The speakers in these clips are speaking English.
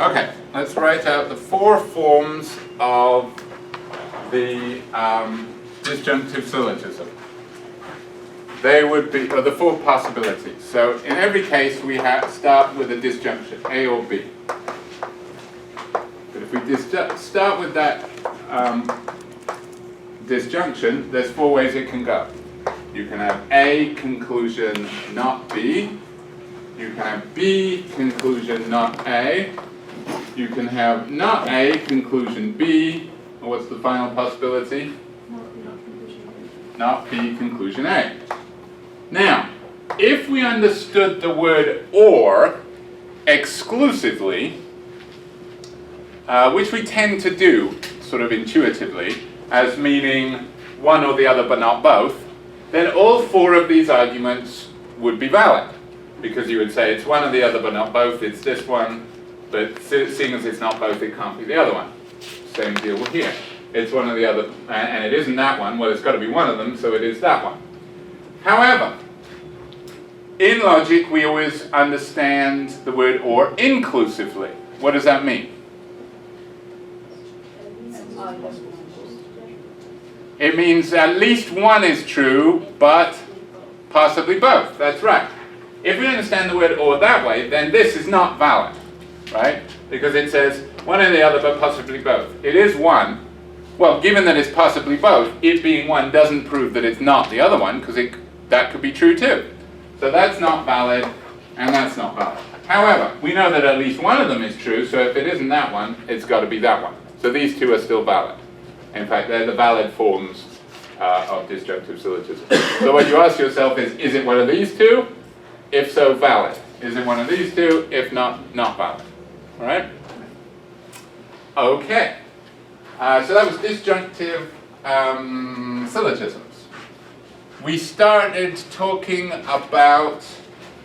Okay, let's write out the four forms of the disjunctive syllogism. They would be, or the four possibilities. So in every case we start with a disjunction, A or B. But if we start with that disjunction, there's four ways it can go. You can have A conclusion, not B. You can have B conclusion, not A. You can have not A conclusion B. Or what's the final possibility? Not B conclusion A. Now, if we understood the word or exclusively, which we tend to do sort of intuitively, as meaning one or the other but not both, then all four of these arguments would be valid. Because you would say it's one or the other but not both, it's this one, but seeing as it's not both, it can't be the other one. Same deal here. It's one or the other, and it isn't that one, well it's got to be one of them, so it is that one. However, in logic we always understand the word or inclusively. What does that mean? It means at least one is true, but possibly both. That's right. If we understand the word or that way, then this is not valid, right? Because it says one or the other, but possibly both. It is one. Well, given that it's possibly both, it being one doesn't prove that it's not the other one, because that could be true too. So that's not valid, and that's not valid. However, we know that at least one of them is true, so if it isn't that one, it's got to be that one. So these two are still valid. In fact, they're the valid forms of disjunctive syllogism. So what you ask yourself is it one of these two? If so, valid. Is it one of these two? If not, not valid. All right? Okay. So that was disjunctive syllogisms. We started talking about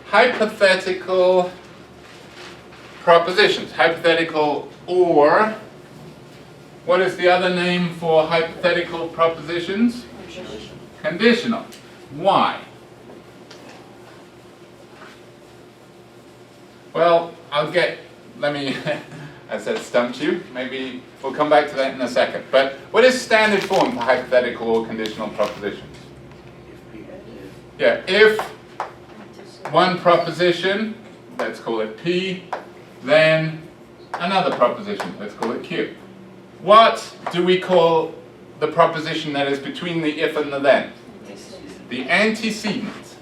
hypothetical propositions. Hypothetical or, what is the other name for hypothetical propositions? Conditional. Why? Well, I said stumped you, maybe we'll come back to that in a second. But what is standard form for hypothetical or conditional propositions? Yeah, if one proposition, let's call it P, then another proposition, let's call it Q. What do we call the proposition that is between the if and the then? The antecedent.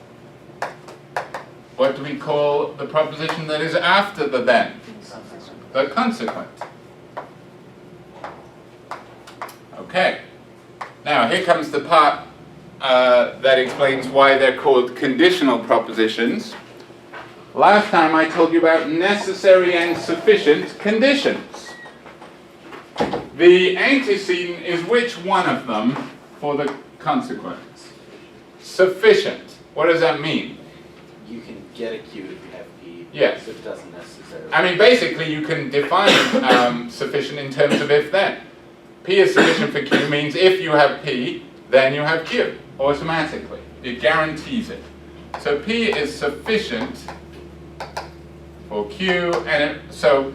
What do we call the proposition that is after the then? The consequent. Okay. Now here comes the part that explains why they're called conditional propositions. Last time I told you about necessary and sufficient conditions. The antecedent is which one of them for the consequent? Sufficient. What does that mean? You can get a Q if you have P. Yes. So it doesn't necessarily. I mean, basically, you can define sufficient in terms of if-then. P is sufficient for Q means if you have P, then you have Q, automatically. It guarantees it. So P is sufficient for Q, and so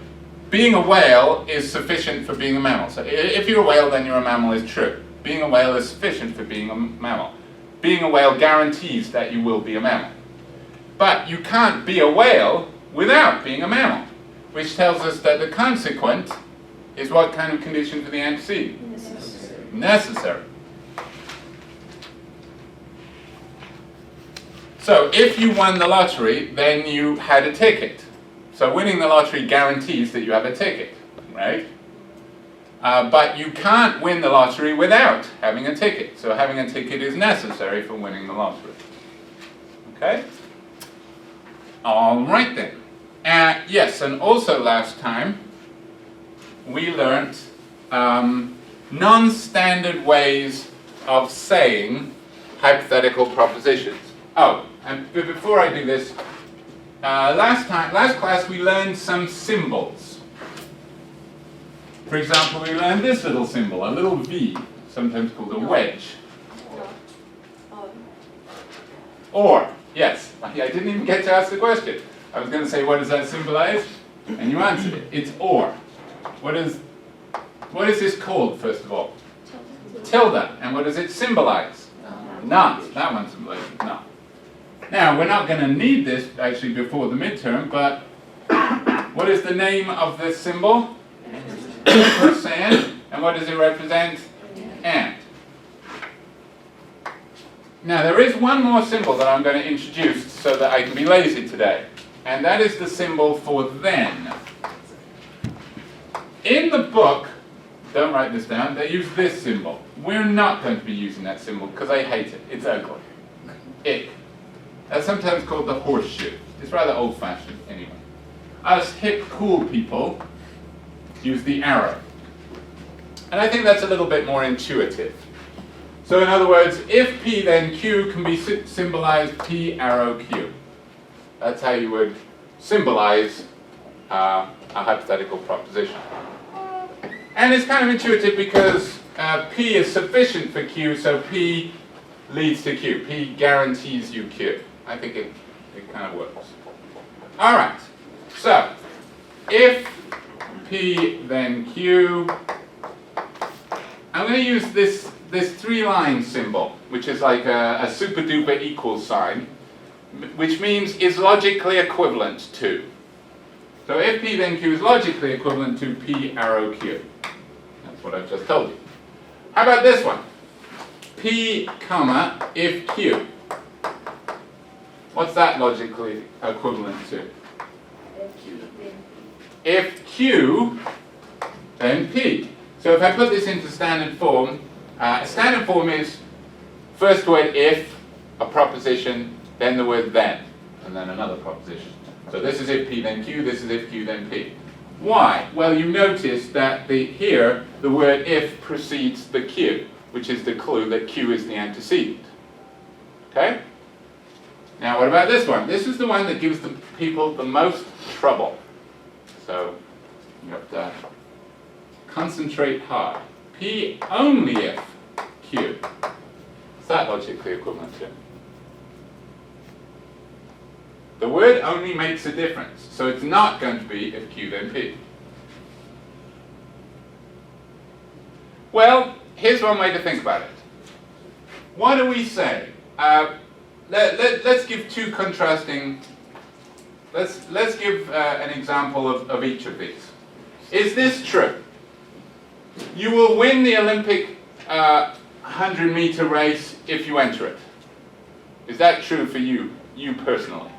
being a whale is sufficient for being a mammal. So if you're a whale, then you're a mammal is true. Being a whale is sufficient for being a mammal. Being a whale guarantees that you will be a mammal. But you can't be a whale without being a mammal, which tells us that the consequent is what kind of condition for the antecedent? Necessary. So if you won the lottery, then you had a ticket. So winning the lottery guarantees that you have a ticket, right? But you can't win the lottery without having a ticket. So having a ticket is necessary for winning the lottery. Okay? All right then. Yes, and also last time we learnt non-standard ways of saying hypothetical propositions. Oh, and before I do this, last class we learned some symbols. For example, we learned this little symbol, a little V, sometimes called a wedge. Or, yes, I didn't even get to ask the question. I was going to say, what does that symbolize? And you answered it. It's or. What is this called, first of all? Tilde. And what does it symbolize? Not. That one symbolizes not. Now, we're not going to need this actually before the midterm, but what is the name of this symbol? Percent. And what does it represent? And. Now, there is one more symbol that I'm going to introduce so that I can be lazy today. And that is the symbol for then. In the book, don't write this down, they use this symbol. We're not going to be using that symbol because I hate it. It's ugly. Ick. That's sometimes called the horseshoe. It's rather old-fashioned anyway. Us hip, cool people use the arrow. And I think that's a little bit more intuitive. So in other words, if P then Q can be symbolized P arrow Q. That's how you would symbolize a hypothetical proposition. And it's kind of intuitive because P is sufficient for Q, so P leads to Q. P guarantees you Q. I think it kind of works. All right. So if P then Q, I'm going to use this three-line symbol, which is like a super-duper equal sign, which means is logically equivalent to. So if P then Q is logically equivalent to P arrow Q. That's what I've just told you. How about this one? P comma if Q. What's that logically equivalent to? If Q, then P. So if I put this into standard form, standard form is first word if, a proposition, then the word then, and then another proposition. So this is if P then Q, this is if Q then P. Why? Well, you notice that here the word if precedes the Q, which is the clue that Q is the antecedent. Okay? Now what about this one? This is the one that gives the people the most trouble. So you have to concentrate hard. P only if Q. What's that logically equivalent to? The word only makes a difference, so it's not going to be if Q then P. Well, here's one way to think about it. What do we say? Let's give two contrasting. Let's give an example of each of these. Is this true? You will win the Olympic 100-meter race if you enter it. Is that true for you personally?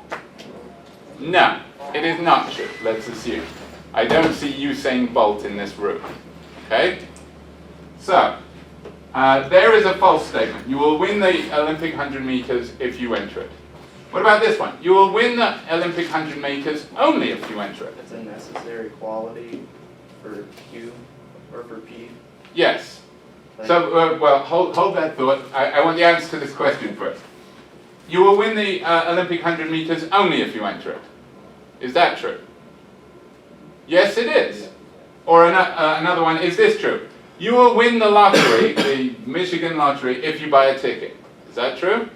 No, it is not true, let's assume. I don't see Usain Bolt in this room. Okay? So, there is a false statement. You will win the Olympic 100 meters if you enter it. What about this one? You will win the Olympic 100 meters only if you enter it. It's a necessary quality for Q or for P. Yes. So, well, hold that thought. I want the answer to this question first. You will win the Olympic 100 meters only if you enter it. Is that true? Yes, it is. Or another one, is this true? You will win the lottery, the Michigan lottery, if you buy a ticket. Is that true?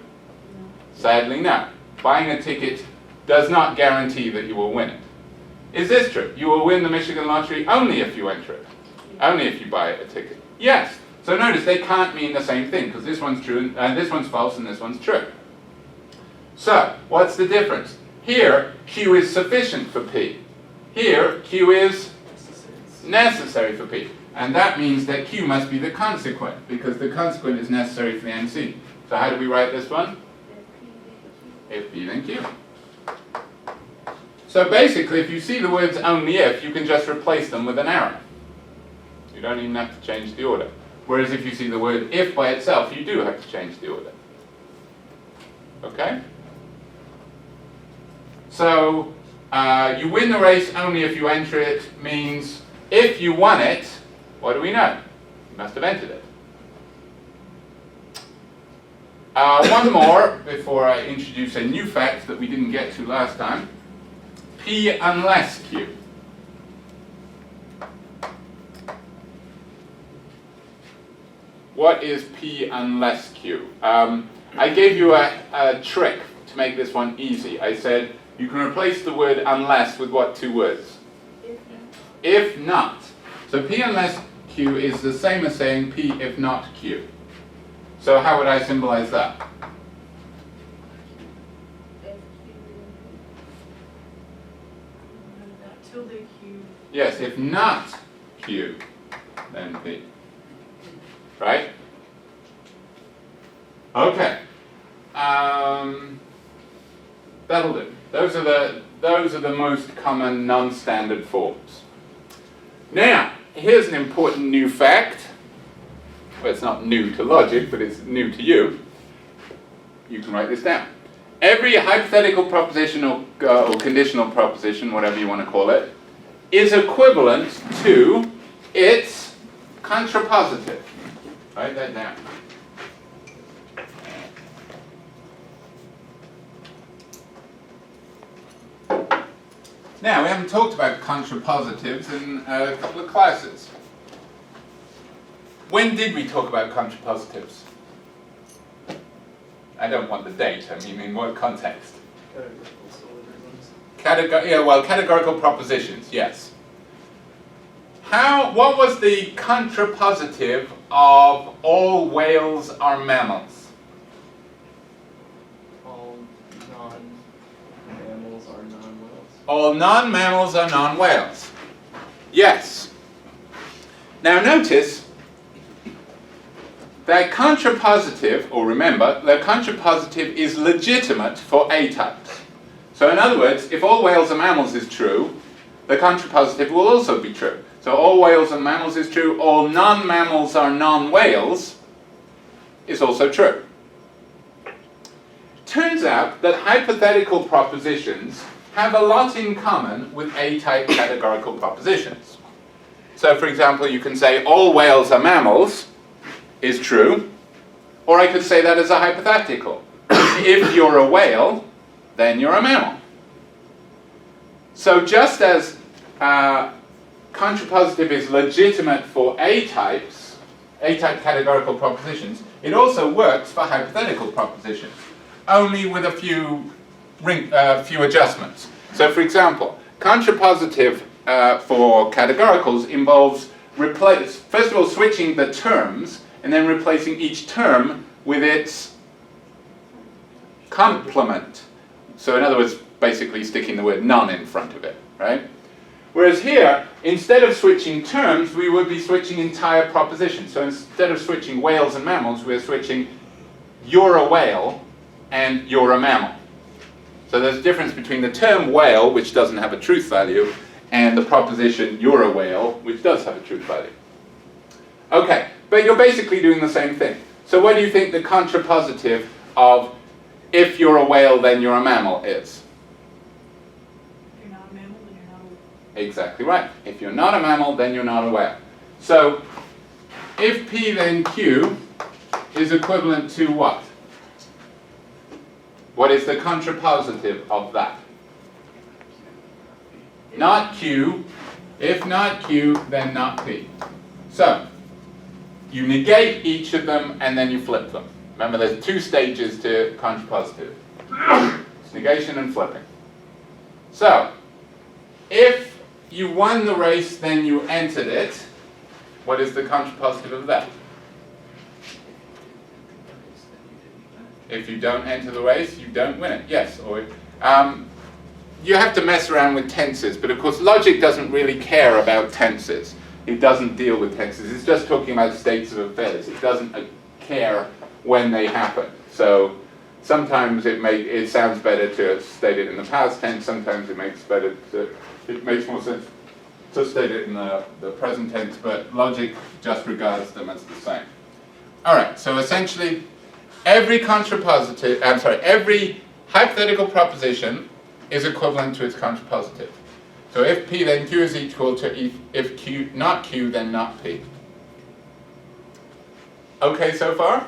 Sadly, no. Buying a ticket does not guarantee that you will win it. Is this true? You will win the Michigan lottery only if you enter it. Only if you buy a ticket. Yes. So notice they can't mean the same thing, because this one's true, and this one's false, and this one's true. So, what's the difference? Here, Q is sufficient for P. Here, Q is necessary for P. And that means that Q must be the consequent, because the consequent is necessary for the antecedent. So how do we write this one? If P then Q. So basically, if you see the words only if, you can just replace them with an arrow. You don't even have to change the order. Whereas if you see the word if by itself, you do have to change the order. Okay? So, you win the race only if you enter it means if you won it, what do we know? You must have entered it. One more before I introduce a new fact that we didn't get to last time. P unless Q. What is P unless Q? I gave you a trick to make this one easy. I said you can replace the word unless with what two words? if not. So P unless Q is the same as saying P if not Q. So how would I symbolize that? Tilde Q. Yes, if not Q, then P. Right? Okay. That'll do. Those are the most common non-standard forms. Now, here's an important new fact. Well, it's not new to logic, but it's new to you. You can write this down. Every hypothetical proposition or conditional proposition, whatever you want to call it, is equivalent to its contrapositive. Write that down. Now, we haven't talked about contrapositives in a couple of classes. When did we talk about contrapositives? I don't want the date, I mean in what context? Categorical syllogisms. Categorical propositions, yes. What was the contrapositive of all whales are mammals? All non-mammals are non-whales. All non-mammals are non-whales. Yes. Now notice that contrapositive, or remember, the contrapositive is legitimate for A types. So in other words, if all whales are mammals is true, the contrapositive will also be true. So all whales are mammals is true, all non-mammals are non-whales is also true. Turns out that hypothetical propositions have a lot in common with A-type categorical propositions. So for example, you can say all whales are mammals is true, or I could say that as a hypothetical. If you're a whale, then you're a mammal. So just as contrapositive is legitimate for A-type categorical propositions, it also works for hypothetical propositions, only with a few adjustments. So for example, contrapositive for categoricals involves first of all switching the terms and then replacing each term with its complement. So in other words, basically sticking the word none in front of it, right? Whereas here, instead of switching terms, we would be switching entire propositions. So instead of switching whales and mammals, we're switching you're a whale and you're a mammal. So there's a difference between the term whale, which doesn't have a truth value, and the proposition you're a whale, which does have a truth value. Okay, but you're basically doing the same thing. So what do you think the contrapositive of if you're a whale, then you're a mammal is? If you're not a mammal, then you're not a whale. Exactly right. If you're not a mammal, then you're not a whale. So if P then Q is equivalent to what? What is the contrapositive of that? Not Q. If not Q, then not P. So you negate each of them and then you flip them. Remember, there's two stages to contrapositive. It's negation and flipping. So if you won the race, then you entered it. What is the contrapositive of that? If you don't enter the race, you don't win it. Yes, or you have to mess around with tenses, but of course logic doesn't really care about tenses. It doesn't deal with tenses. It's just talking about states of affairs. It doesn't care when they happen. So sometimes it sounds better to state it in the past tense. Sometimes it makes more sense to state it in the present tense. But logic just regards them as the same. All right. So essentially, every hypothetical proposition is equivalent to its contrapositive. So if P, then Q is equal to if Q, not Q, then not P. Okay so far?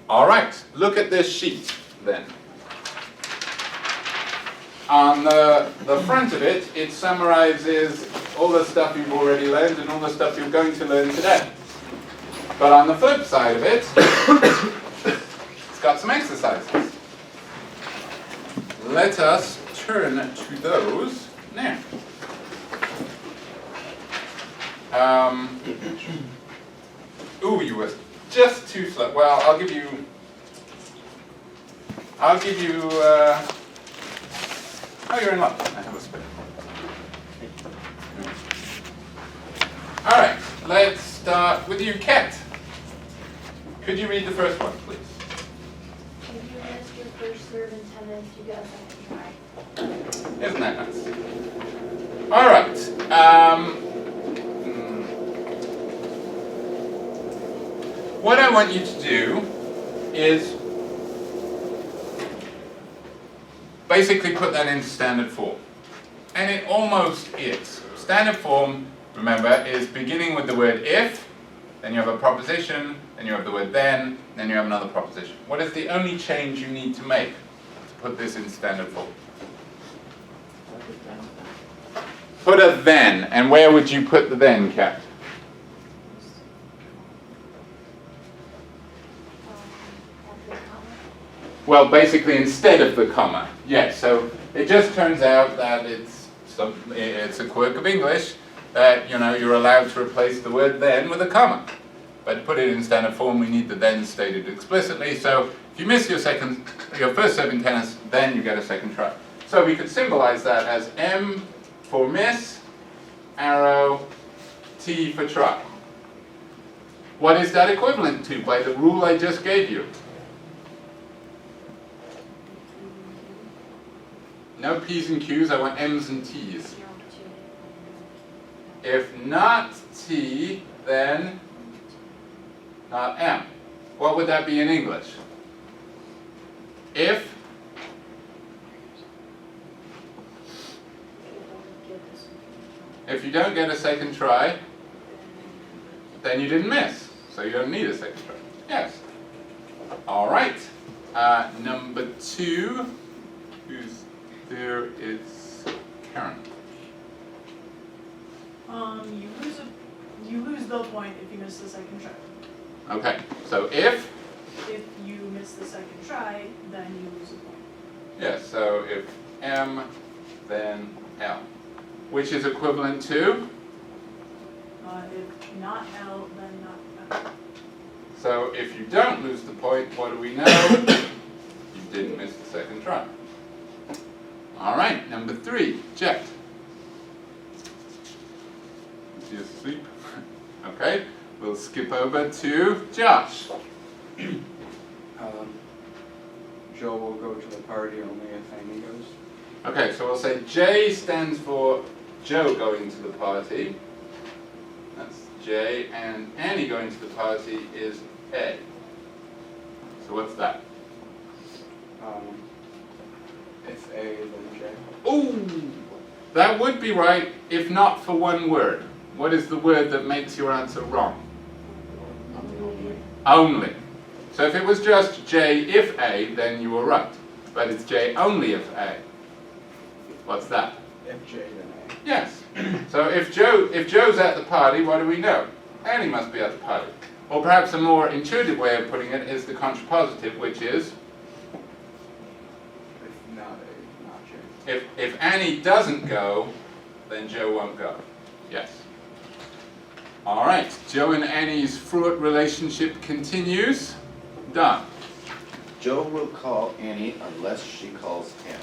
All right, look at this sheet then. On the front of it, it summarizes all the stuff you've already learned and all the stuff you're going to learn today. But on the flip side of it, it's got some exercises. Let us turn to those now. Ooh, you were just too slow. Well, I'll give you, oh, you're in luck. I have a spin. All right, let's start with you, Kat. Could you read the first one, please? If you missed your first serve in 10 minutes, you get a second try. Isn't that nice? All right. What I want you to do is basically put that into standard form. And it almost is. Standard form, remember, is beginning with the word if, then you have a proposition, then you have the word then you have another proposition. What is the only change you need to make to put this in standard form? Put a then, and where would you put the then, Kat? After the comma. Well, basically instead of the comma. Yes, so it just turns out that it's a quirk of English that, you know, you're allowed to replace the word then with a comma. But to put it in standard form, we need the then stated explicitly. So if you miss your first serve in tennis, then you get a second try. So we could symbolize that as M for miss, arrow, T for try. What is that equivalent to by the rule I just gave you? No P's and Q's, I want M's and T's. If not T, then not M. What would that be in English? If you don't get a second try, then you didn't miss. So you don't need a second try. Yes. All right. Number 2, who's there is Karen. You lose the point if you miss the second try. Okay, so if you miss the second try, then you lose a point. yes, so if M, then L, which is equivalent to? If not L, then not L. So if you don't lose the point, what do we know? You didn't miss the second try. All right, number 3, Jet. Is he asleep? Okay, we'll skip over to Josh. Joe will go to the party only if Amy goes. Okay, so we'll say J stands for Joe going to the party. That's J, and Annie going to the party is A. So what's that? If A, then J. Ooh, that would be right if not for one word. What is the word that makes your answer wrong? Only. So if it was just J if A, then you were right. But it's J only if A. What's that? If J, then A. Yes. So if Joe's at the party, what do we know? Annie must be at the party. Or perhaps a more intuitive way of putting it is the contrapositive, which is If not A, not J. if Annie doesn't go, then Joe won't go. Yes. All right. Joe and Annie's fraught relationship continues. Done. Joe will call Annie unless she calls him.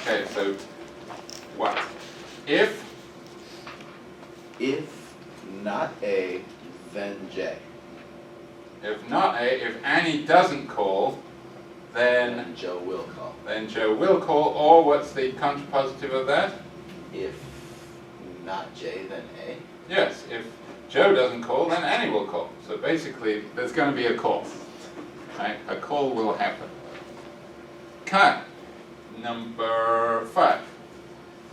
Okay, so what? If not A, then J. if not A, if Annie doesn't call, then Joe will call. then Joe will call, or what's the contrapositive of that? If not J, then A. Yes, if Joe doesn't call, then Annie will call. So basically, there's going to be a call. Right? A call will happen. Okay. Number 5.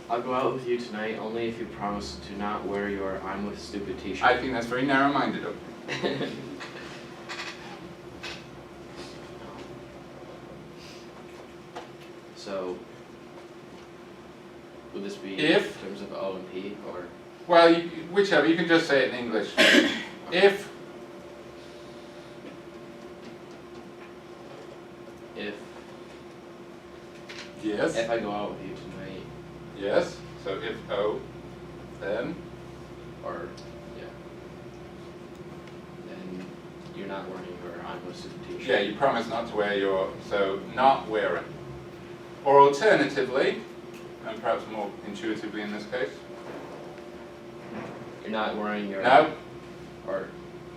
I'll go out with you tonight only if you promise to not wear your I'm with stupid t-shirt. I think that's very narrow-minded of you. So, would this be If- in terms of O and P, or? Well, whichever. You can just say it in English. If yes. If I go out with you tonight, Yes. So if O, then or yeah, then you're not wearing your I'm with stupid t-shirt. Yeah, you promise not to wear your, so not wearing. Or alternatively, and perhaps more intuitively in this case. You're not wearing your. No, Or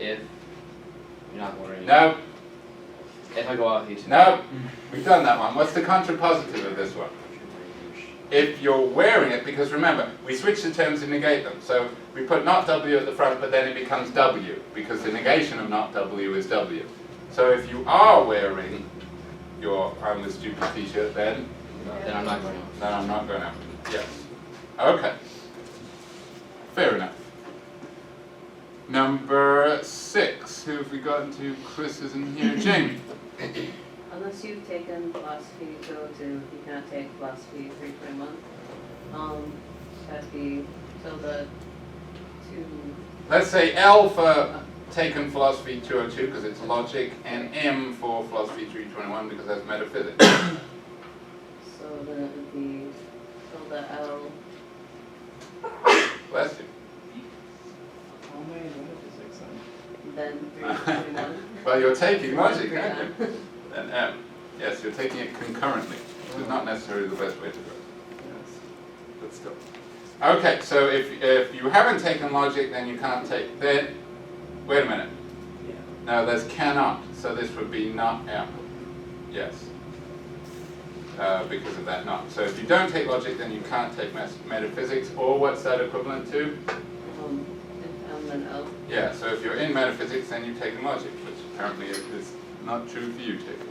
if you're not wearing. no, If I go out with you tonight. no. We've done that one. What's the contrapositive of this one? If you're wearing it, because remember, we switch the terms and negate them. So we put not W at the front, but then it becomes W, because the negation of not W is W. So if you are wearing your I'm the stupid t-shirt, then Then I'm not going out. no, I'm not going out. Yes. Okay. Fair enough. Number 6. Who have we gotten to? Chris isn't here. Jamie. Unless you've taken philosophy, you cannot take philosophy 3 per month. That'd be so the 2. Let's say L for taken philosophy 202 because it's logic, and M for philosophy 321 because that's metaphysics. So then it would be so the L. Bless you. How many metaphysics then? Then 321. Well, you're taking logic, aren't you? And M. Yes, you're taking it concurrently, which is not necessarily the best way to do it. Yes. But still. Okay, so if you haven't taken logic, then you can't take. Then, wait a minute. Yeah. No, there's cannot, so this would be not M. Yes. Because of that not. So if you don't take logic, then you can't take metaphysics, or what's that equivalent to? If M then L. Yeah, so if you're in metaphysics, then you've taken logic, which apparently is not true for you, Jacob.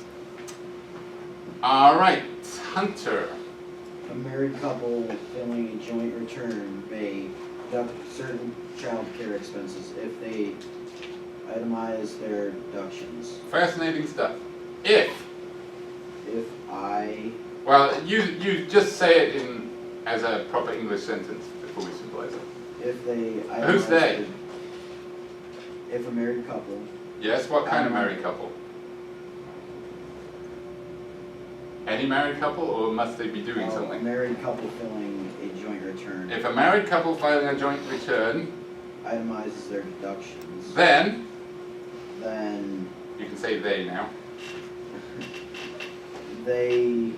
All right, Hunter. A married couple filling a joint return may deduct certain child care expenses if they itemize their deductions. Fascinating stuff. If, well, you just say it in as a proper English sentence before we symbolize it. If they itemize Who's they? If a married couple, Yes, what kind of married couple? Any married couple, or must they be doing a something? married couple filling a joint return If a married couple filing a joint return, itemizes their deductions, then, then you can say they now, they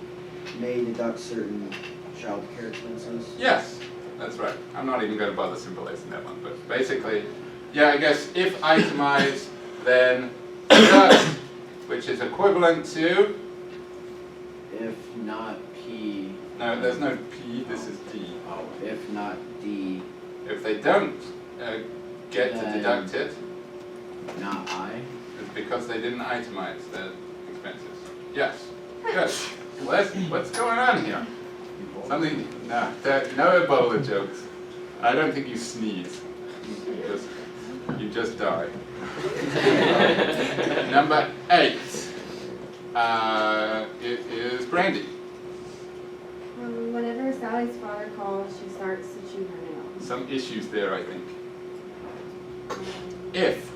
may deduct certain child care expenses. yes, that's right. I'm not even going to bother symbolizing that one, but basically, yeah, I guess if itemized, then deduct, which is equivalent to, If not P, no, there's no P, this is D. if not D, If they don't get to Then- deduct it, not I. it's because they didn't itemize their expenses. Yes, good. What's going on here? Something, no Ebola jokes. I don't think you sneeze. You just die. Number 8. It is Brandy. Whenever Sally's father calls, she starts to chew her nails. Some issues there, I think. If.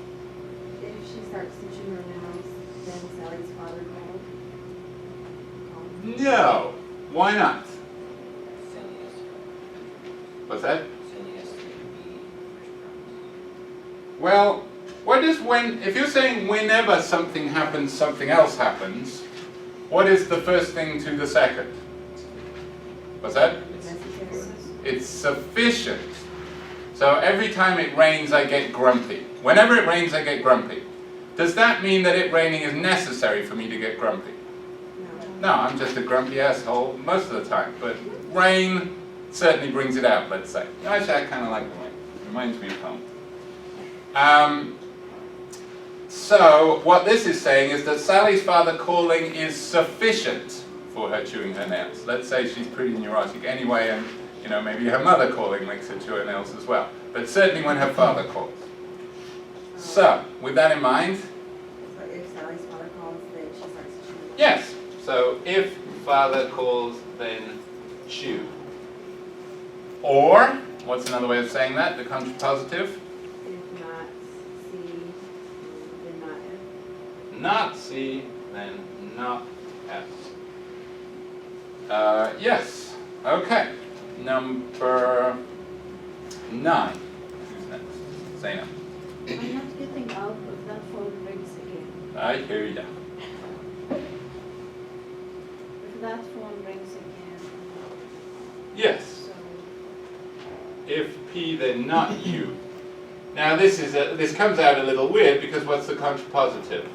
If she starts to chew her nails, then Sally's father calls. No. Why not? What's that? Well, what is when, if you're saying whenever something happens, something else happens, what is the first thing to the second? What's that? It's sufficient. So every time it rains, I get grumpy. Whenever it rains, I get grumpy. Does that mean that it raining is necessary for me to get grumpy? No, I'm just a grumpy asshole most of the time. But rain certainly brings it out, let's say. Actually, I kind of like the rain. It reminds me of home. So what this is saying is that Sally's father calling is sufficient for her chewing her nails. Let's say she's pretty neurotic anyway, and maybe her mother calling makes her chew her nails as well. But certainly when her father calls. So, with that in mind, So if Sally's father calls, then she starts to chew her nails. yes. So if father calls, then chew. Or, what's another way of saying that? The contrapositive? If not C, then not F. Not C, then not F. Yes. Okay. Number 9. Who's next? Zainab. I'm not getting out if that phone rings again. I hear ya. If that phone rings again, Yes. so. If P, then not U. Now this comes out a little weird because what's the contrapositive?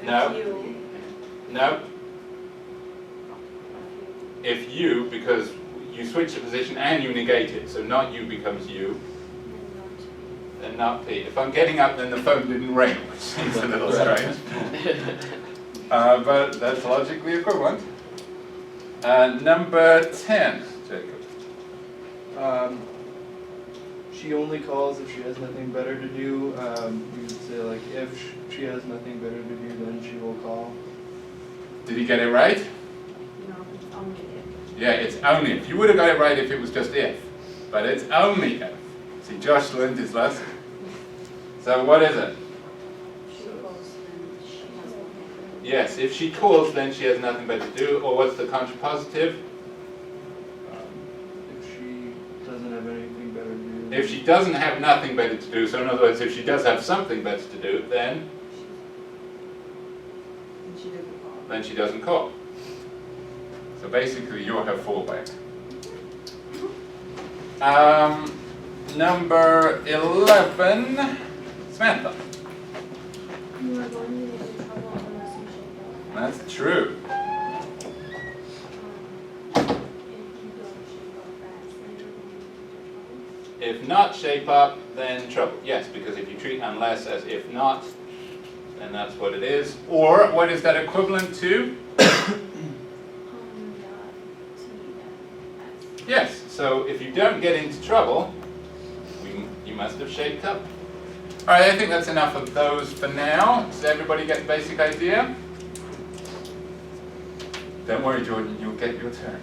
No. You. No. If U, because you switch the position and you negate it, so not U becomes U, and not P. If I'm getting up, then the phone didn't ring, which seems a little strange. But that's logically equivalent. Number 10, Jacob. She only calls if she has nothing better to do. We would say like if she has nothing better to do, then she will call. Did he get it right? No, it's only it. Yeah, it's only if. You would have got it right if it was just if, but it's only if. See, Josh learned his lesson. So what is it? She calls and she has nothing. Yes, if she calls, then she has nothing better to do. Or what's the contrapositive? If she doesn't have anything better to do. If she doesn't have nothing better to do, so in other words, if she does have something better to do, then And she doesn't call. then she doesn't call. So basically, you're her fallback. Number 11, Samantha. You are going to get in trouble unless you shake up. That's true. If you don't shake up fast, then you're going to get in trouble. If not shape up, then trouble. Yes, because if you treat unless as if not, then that's what it is. Or what is that equivalent to? Yes, so if you don't get into trouble, you must have shaped up. All right, I think that's enough of those for now. Does everybody get the basic idea? Don't worry, Jordan, you'll get your turn.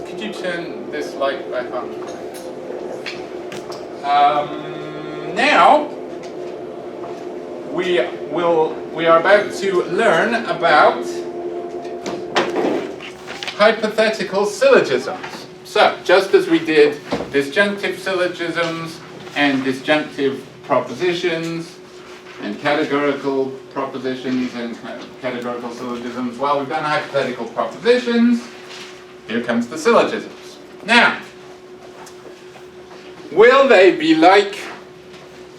Could you turn this light back on? Now, we are about to learn about hypothetical syllogisms. So, just as we did disjunctive syllogisms and disjunctive propositions and categorical propositions and categorical syllogisms, well, we've done hypothetical propositions. Here comes the syllogisms. Now, will they be like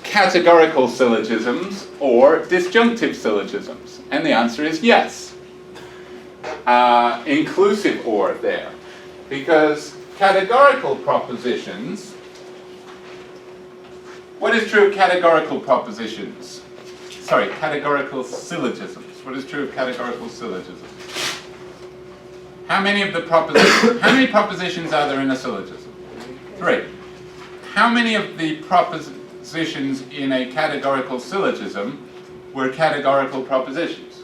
categorical syllogisms or disjunctive syllogisms? And the answer is yes. Inclusive or there. Because categorical propositions, what is true of categorical propositions? Sorry, categorical syllogisms. What is true of categorical syllogisms? How many of the propositions, how many propositions are there in a syllogism? 3. How many of the propositions in a categorical syllogism were categorical propositions?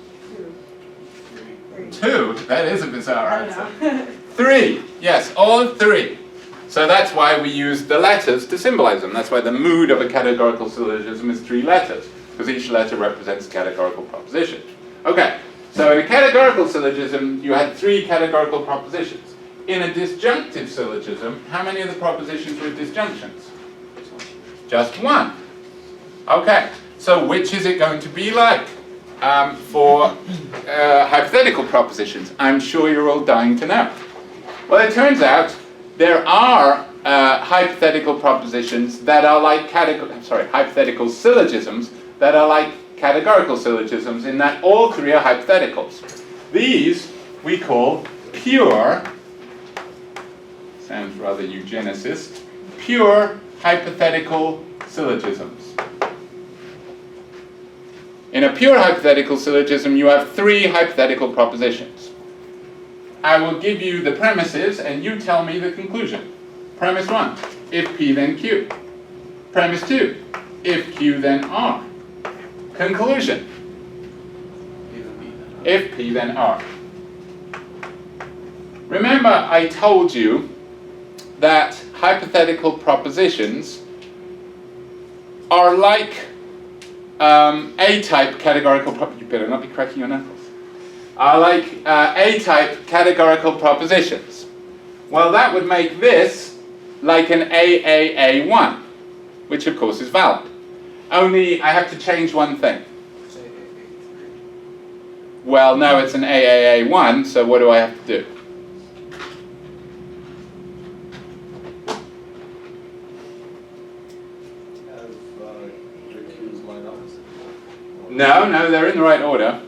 2. That is a bizarre answer. 3. Yes, all 3. So that's why we use the letters to symbolize them. That's why the mood of a categorical syllogism is 3 letters, because each letter represents a categorical proposition. Okay, so in a categorical syllogism, you had 3 categorical propositions. In a disjunctive syllogism, how many of the propositions were disjunctions? Just 1. Okay, so which is it going to be like for hypothetical propositions? I'm sure you're all dying to know. Well, it turns out there are hypothetical propositions that are like hypothetical syllogisms that are like categorical syllogisms in that all 3 are hypotheticals. These we call pure, sounds rather eugenicist, pure hypothetical syllogisms. In a pure hypothetical syllogism, you have 3 hypothetical propositions. I will give you the premises and you tell me the conclusion. Premise 1, if P then Q. Premise 2, if Q then R. Conclusion, if P then R. Remember, I told you that hypothetical propositions are like A-type categorical propositions. You better not be cracking your knuckles. Are like A-type categorical propositions, Well, that would make this like an AAA1, which of course is valid. Only I have to change one thing. Well, no, it's an AAA1, so what do I have to do? No, they're in the right order.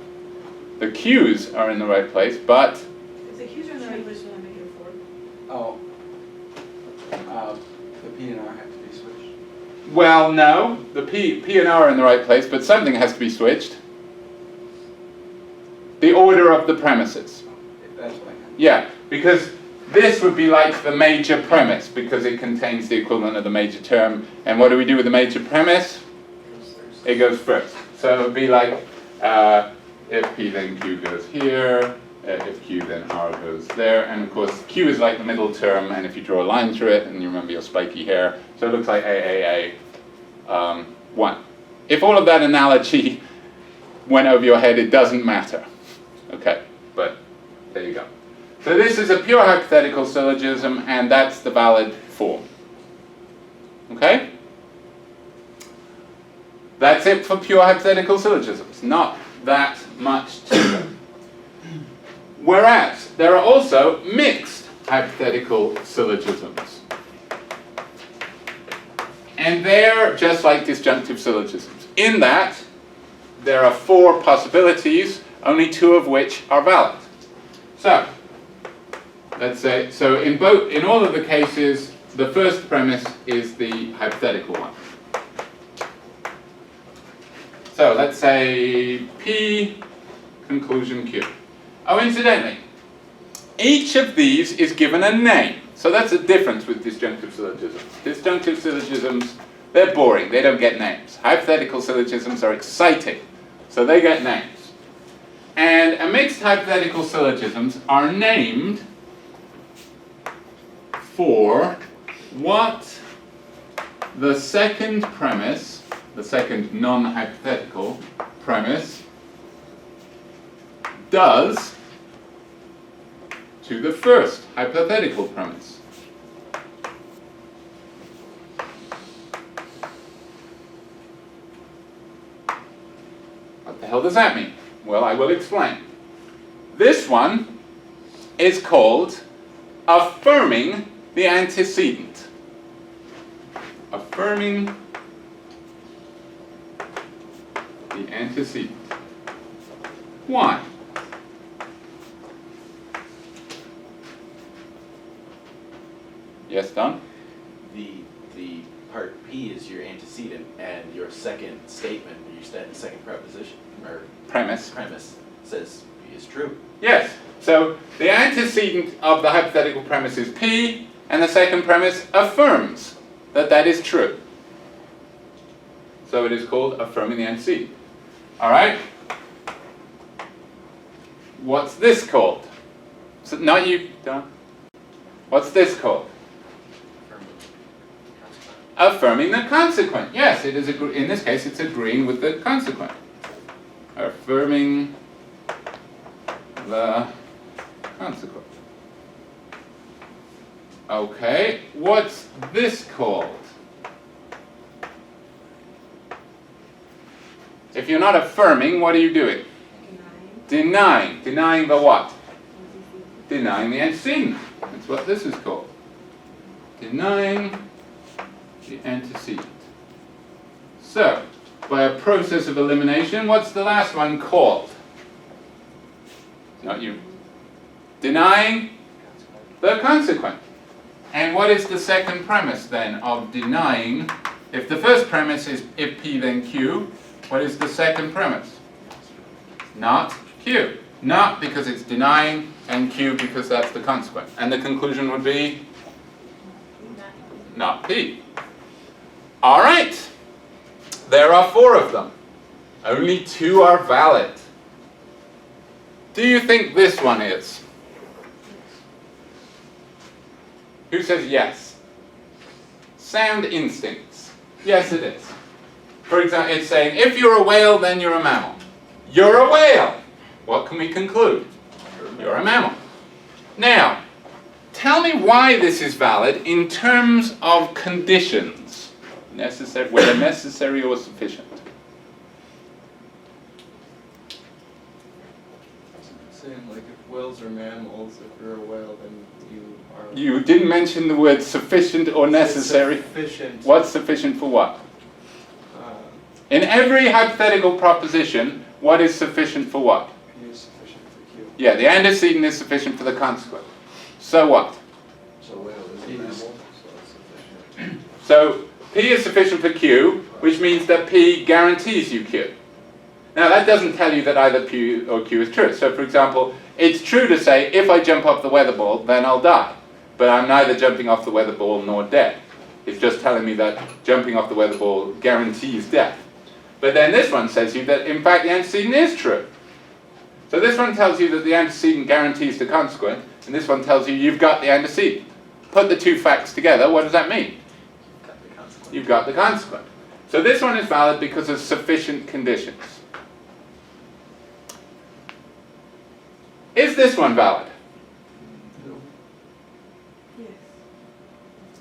The Q's are in the right place, but If the Q's are in the right place, then I make it a 4. Oh. The P and R have to be switched. well, no, the P and R are in the right place, but something has to be switched. The order of the premises. That's what I got. Yeah, because this would be like the major premise, because it contains the equivalent of the major term. And what do we do with the major premise? It goes first. So it would be like, if P then Q goes here, if Q then R goes there, and of course Q is like the middle term, and if you draw a line through it, and you remember your spiky hair, so it looks like AAA 1. If all of that analogy went over your head, it doesn't matter. Okay, but there you go. So this is a pure hypothetical syllogism, and that's the valid form. Okay? That's it for pure hypothetical syllogisms. Not that much to them. Whereas, there are also mixed hypothetical syllogisms. And they're just like disjunctive syllogisms, in that there are 4 possibilities, only 2 of which are valid. So, let's say, so in all of the cases, the first premise is the hypothetical one. So let's say P, conclusion Q. Oh, incidentally, each of these is given a name. So that's the difference with disjunctive syllogisms. Disjunctive syllogisms, they're boring, they don't get names. Hypothetical syllogisms are exciting, so they get names. And a mixed hypothetical syllogisms are named for what the second premise, the second non-hypothetical premise, does to the first hypothetical premise. What the hell does that mean? Well, I will explain. This one is called affirming the antecedent. Affirming the antecedent. Why? Yes, Don? The part P is your antecedent, and your second statement, your second preposition, or Premise. premise, says P is true. Yes. So the antecedent of the hypothetical premise is P, and the second premise affirms that that is true. So it is called affirming the antecedent. All right? What's this called? So, not you, Don. What's this called? Affirming the consequent. Yes, it is. In this case, it's agreeing with the consequent. Affirming the consequent. Okay, what's this called? If you're not affirming, what are you doing? Denying. Denying the what? Denying the antecedent. That's what this is called. Denying the antecedent. So, by a process of elimination, what's the last one called? Not you. Denying the consequent. And what is the second premise then of denying? If the first premise is if P then Q, what is the second premise? Not Q. Not because it's denying, and Q because that's the consequent. And the conclusion would be not P. All right. There are 4 of them. Only 2 are valid. Do you think this one is? Who says yes? Sound instincts. Yes, it is. For example, it's saying, if you're a whale, then you're a mammal. You're a whale. What can we conclude? You're a mammal. Now, tell me why this is valid in terms of conditions, necessary, whether necessary or sufficient. Saying like if whales are mammals, if you're a whale, then you are. You didn't mention the word sufficient or necessary. Sufficient. What's sufficient for what? Uh, In every hypothetical proposition, what is sufficient for what? P is sufficient for Q. Yeah, the antecedent is sufficient for the consequent. So what? So whale is a mammal, so it's sufficient. So P is sufficient for Q, which means that P guarantees you Q. Now that doesn't tell you that either P or Q is true. So for example, it's true to say if I jump off the weather ball, then I'll die. But I'm neither jumping off the weather ball nor dead. It's just telling me that jumping off the weather ball guarantees death. But then this one says you that in fact the antecedent is true. So this one tells you that the antecedent guarantees the consequent, and this one tells you you've got the antecedent. Put the two facts together, what does that mean? You've got the consequent. So this one is valid because of sufficient conditions. Is this one valid? Yes.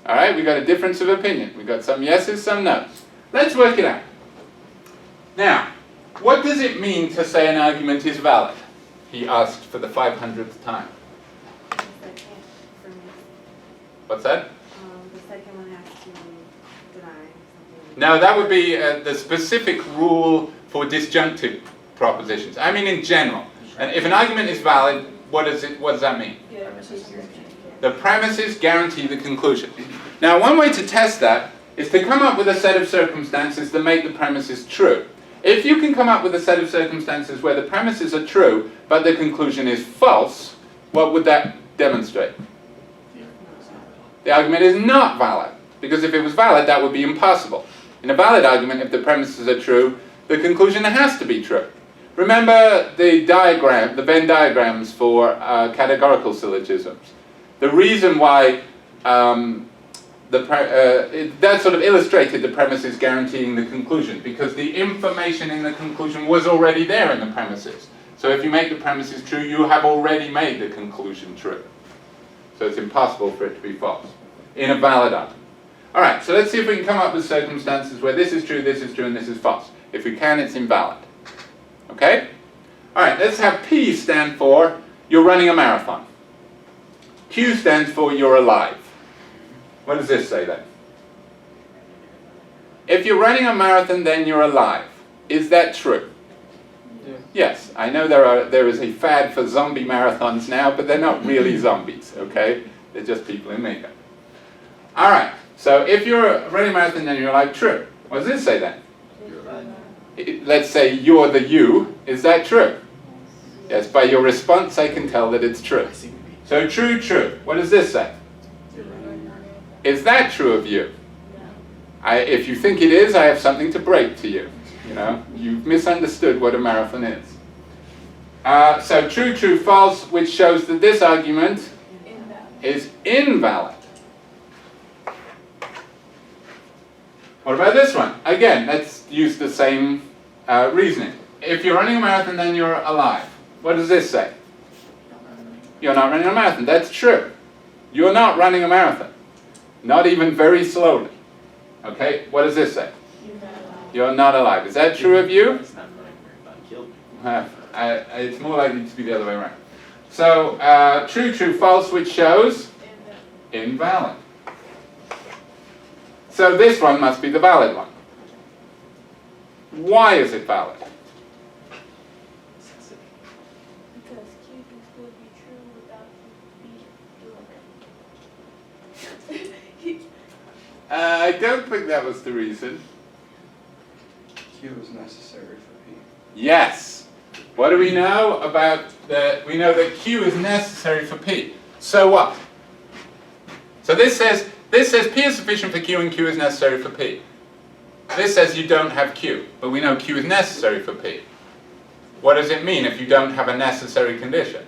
All right, we got a difference of opinion. We got some yeses, some nos. Let's work it out. Now, what does it mean to say an argument is valid? He asked for the 500th time. The second for me. What's that? The second one has to deny something. No, that would be the specific rule for disjunctive propositions. I mean in general. And if an argument is valid, what does that mean? Yeah. The premises guarantee the conclusion. Now, one way to test that is to come up with a set of circumstances that make the premises true. If you can come up with a set of circumstances where the premises are true, but the conclusion is false, what would that demonstrate? The argument is not valid, because if it was valid, that would be impossible. In a valid argument, if the premises are true, the conclusion has to be true. Remember the diagram, the Venn diagrams for categorical syllogisms. The reason why that sort of illustrated the premises guaranteeing the conclusion, because the information in the conclusion was already there in the premises. So if you make the premises true, you have already made the conclusion true. So it's impossible for it to be false in a valid argument. All right, so let's see if we can come up with circumstances where this is true, and this is false. If we can, it's invalid. Okay? All right, let's have P stand for you're running a marathon. Q stands for you're alive. What does this say then? If you're running a marathon, then you're alive. Is that true? Yeah. Yes, I know there is a fad for zombie marathons now, but they're not really zombies, okay? They're just people in makeup. All right, so if you're running a marathon, then you're alive. True. What does this say then? Let's say you're the you. Is that true? Yes, by your response I can tell that it's true. So true, true. What does this say? Is that true of you? If you think it is, I have something to break to you. You know, you've misunderstood what a marathon is. So true, true, false, which shows that this argument is invalid. What about this one? Again, let's use the same reasoning. If you're running a marathon, then you're alive. What does this say? You're not running a marathon. That's true. You're not running a marathon. Not even very slowly. Okay, what does this say? You're not alive. Is that true of you? It's not running marathon, killed me. It's more likely to be the other way around. So, true, true, false, which shows invalid. So this one must be the valid one. Why is it valid? Because Q can still be true without P doing it. I don't think that was the reason. Q is necessary for P. Yes. What do we know about we know that Q is necessary for P. So what? So this says P is sufficient for Q and Q is necessary for P. This says you don't have Q, but we know Q is necessary for P. What does it mean if you don't have a necessary condition?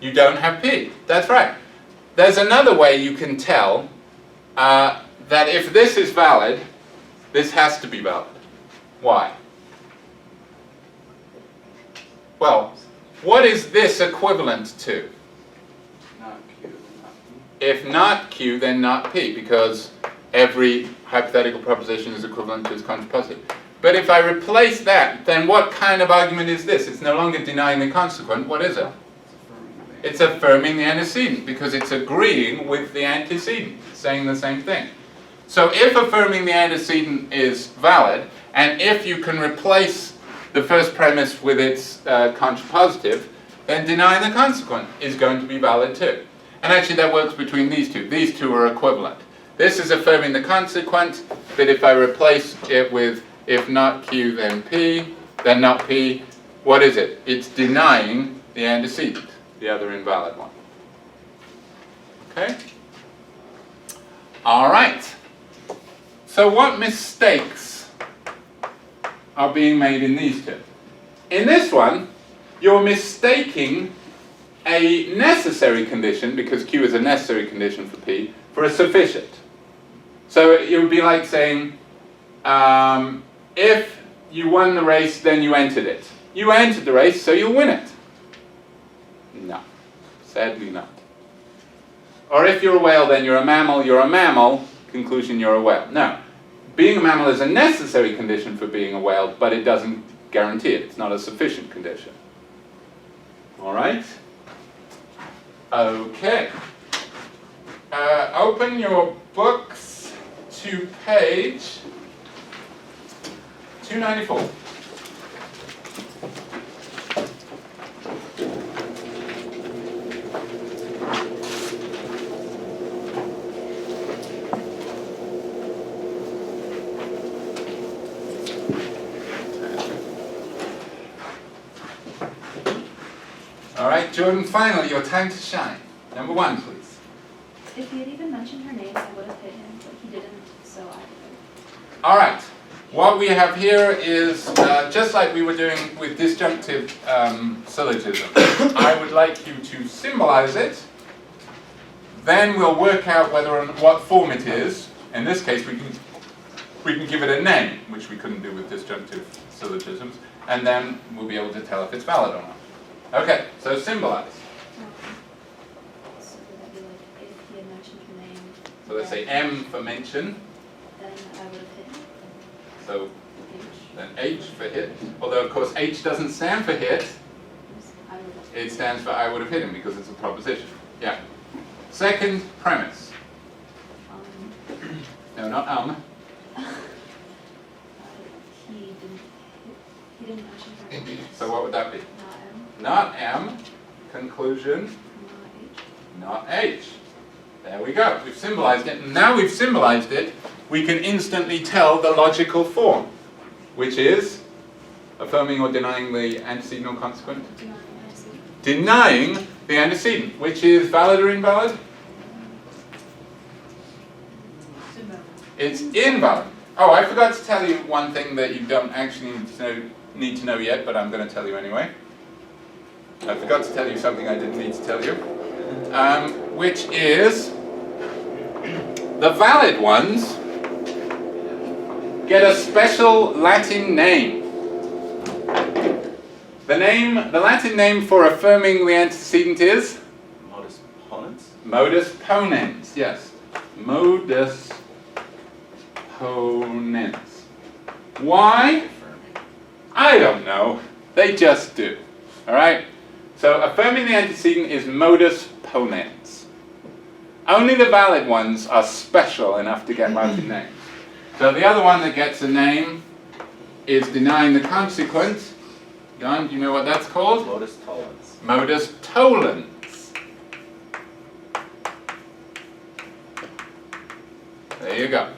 You don't have P. That's right. There's another way you can tell that if this is valid, this has to be valid. Why? Well, what is this equivalent to? Not Q. If not Q, then not P, because every hypothetical proposition is equivalent to its contrapositive. But if I replace that, then what kind of argument is this? It's no longer denying the consequent. What is it? It's affirming the antecedent, because it's agreeing with the antecedent, saying the same thing. So if affirming the antecedent is valid, and if you can replace the first premise with its contrapositive, then denying the consequent is going to be valid too. And actually that works between these two. These two are equivalent. This is affirming the consequent, but if I replace it with if not Q then P, then not P, what is it? It's denying the antecedent, the other invalid one. Okay? All right. So what mistakes are being made in these two? In this one, you're mistaking a necessary condition, because Q is a necessary condition for P, for a sufficient. So it would be like saying, if you won the race, then you entered it. You entered the race, so you'll win it. No, sadly not. Or if you're a whale, then you're a mammal, conclusion you're a whale. No, being a mammal is a necessary condition for being a whale, but it doesn't guarantee it. It's not a sufficient condition. All right? Okay. Open your books to page 294. All right, Jordan, finally, your time to shine. Number 1, please. If he had even mentioned her name, I would have hit him, but he didn't, so I didn't. All right. What we have here is, just like we were doing with disjunctive syllogism, I would like you to symbolize it. Then we'll work out whether or what form it is. In this case, we can give it a name, which we couldn't do with disjunctive syllogisms, and then we'll be able to tell if it's valid or not. Okay, so symbolize. So would that be like, if he had mentioned her name, So let's say M for mention. then I would have hit him. So H. then H for hit. Although of course H doesn't stand for hit. I would have. It stands for I would have hit him because it's a proposition. Yeah. Second premise. No, not He didn't mention her name. So what would that be? Not M, Not M. Conclusion. not H. Not H. There we go. We've symbolized it. And now we've symbolized it, we can instantly tell the logical form, which is affirming or denying the antecedent or consequent. Denying the antecedent, which is valid or invalid? It's invalid. Oh, I forgot to tell you one thing that you don't actually need to know yet, but I'm going to tell you anyway. I forgot to tell you something I didn't need to tell you, which is the valid ones get a special Latin name. The Latin name for affirming the antecedent is? Modus ponens? Modus ponens, yes. Modus ponens. Why? I don't know. They just do. Alright? So affirming the antecedent is modus ponens. Only the valid ones are special enough to get Latin names. So the other one that gets a name is denying the consequent. John, do you know what that's called? Modus tollens. Modus tollens. There you go.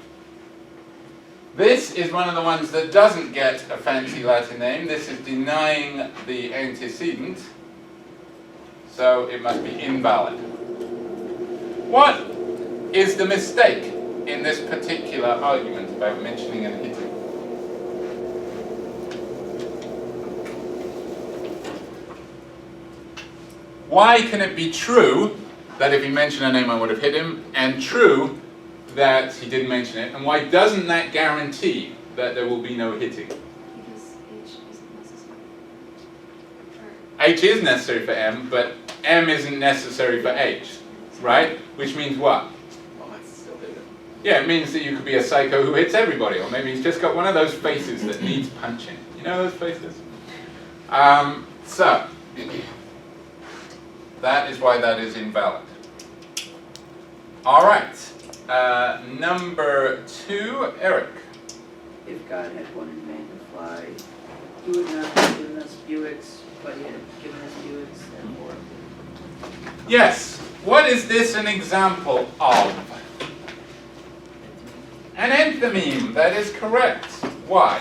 This is one of the ones that doesn't get a fancy Latin name. This is denying the antecedent. So it must be invalid. What is the mistake in this particular argument about mentioning and hitting? Why can it be true that if he mentioned a name I would have hit him, and true that he didn't mention it, and why doesn't that guarantee that there will be no hitting? Because H isn't necessary. H is necessary for M, but M isn't necessary for H. So right? Which means what? Well, that's still data. Yeah, it means that you could be a psycho who hits everybody, or maybe he's just got one of those faces that needs punching. You know those faces? So, that is why that is invalid. All right, number 2, Eric. If God had wanted man to fly, he would not have given us Buicks, but he had given us Buicks and more. Yes, what is this an example of? An enthymeme, that is correct. Why?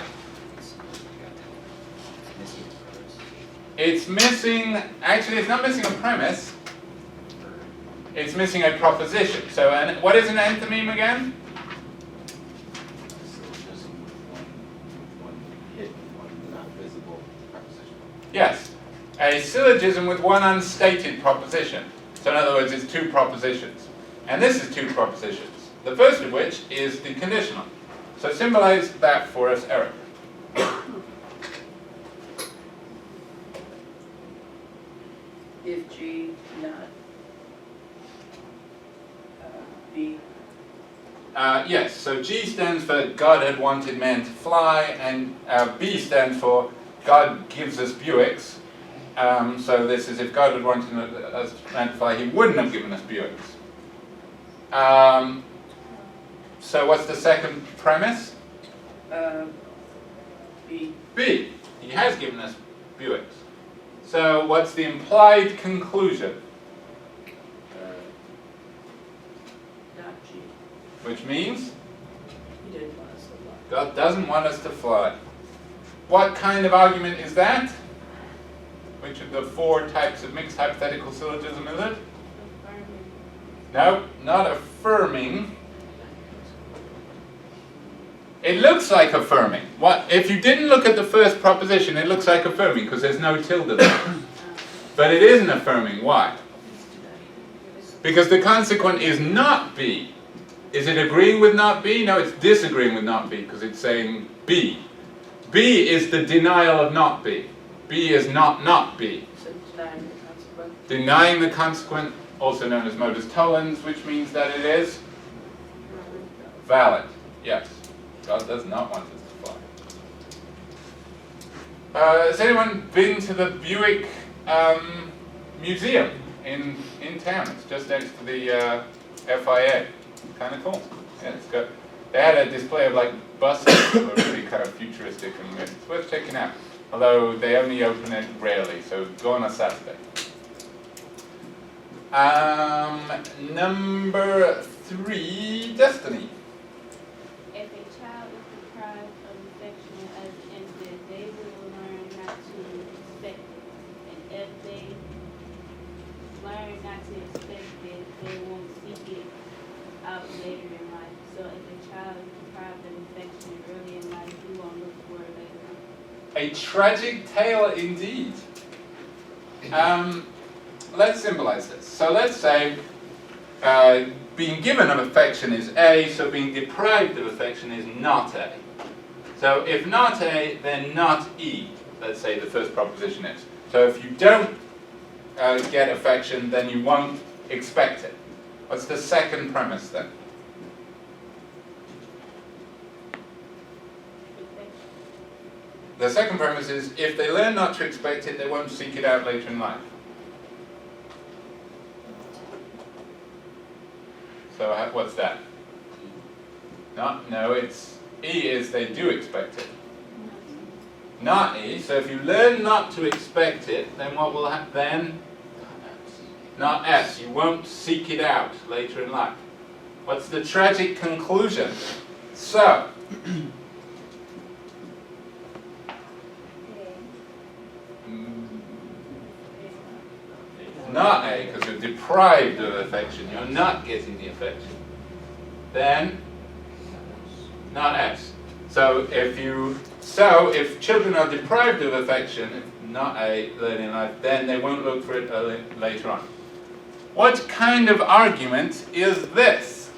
It's missing, actually it's not missing a premise, it's missing a proposition. So what is an enthymeme again? Syllogism with one hidden, one not visible proposition. Yes, a syllogism with one unstated proposition. So in other words, it's 2 propositions. And this is 2 propositions. The first of which is the conditional. So symbolize that for us, Eric. If G not B, Yes, so G stands for God had wanted man to fly, and B stands for God gives us Buicks. So this is if God had wanted us man to fly, he wouldn't have given us Buicks. So what's the second premise? B, B. He has given us Buicks. So what's the implied conclusion? not G. Which means He didn't want us to fly. God doesn't want us to fly. What kind of argument is that? Which of the 4 types of mixed hypothetical syllogism is it? No, not affirming. It looks like affirming. What if you didn't look at the first proposition? It looks like affirming because there's no tilde there. But it isn't affirming. Why? Because the consequent is not B. Is it agreeing with not B? No, it's disagreeing with not B because it's saying B. B is the denial of not B. B is not B. So denying the consequence. Denying the consequent, also known as modus tollens, which means that it is valid. Yes. God does not want us to fly. Has anyone been to the Buick Museum in town? It's just next to the FIA. Kind of cool. Yeah, it's got. They had a display of like buses that were really kind of futuristic, and it's worth checking out. Although they only open it rarely, so go on a Saturday. Number 3, Destiny. If a child is deprived of affection as an infant, they will learn not to expect it. And if they learn not to expect it, they won't seek it out later in life. So if a child is deprived of affection early in life, he won't look for it later on. A tragic tale indeed. Let's symbolize this. So let's say being given of affection is A, so being deprived of affection is not A. So if not A, then not E, let's say the first proposition is. So if you don't get affection, then you won't expect it. What's the second premise then? The second premise is if they learn not to expect it, they won't seek it out later in life. So what's that? No, it's E is they do expect it. Not E, so if you learn not to expect it, then what will happen then? Not S, you won't seek it out later in life. What's the tragic conclusion? So, not A, because you're deprived of affection, you're not getting the affection. Then, not S. So if children are deprived of affection, if not A, later in life, then they won't look for it later on. What kind of argument is this?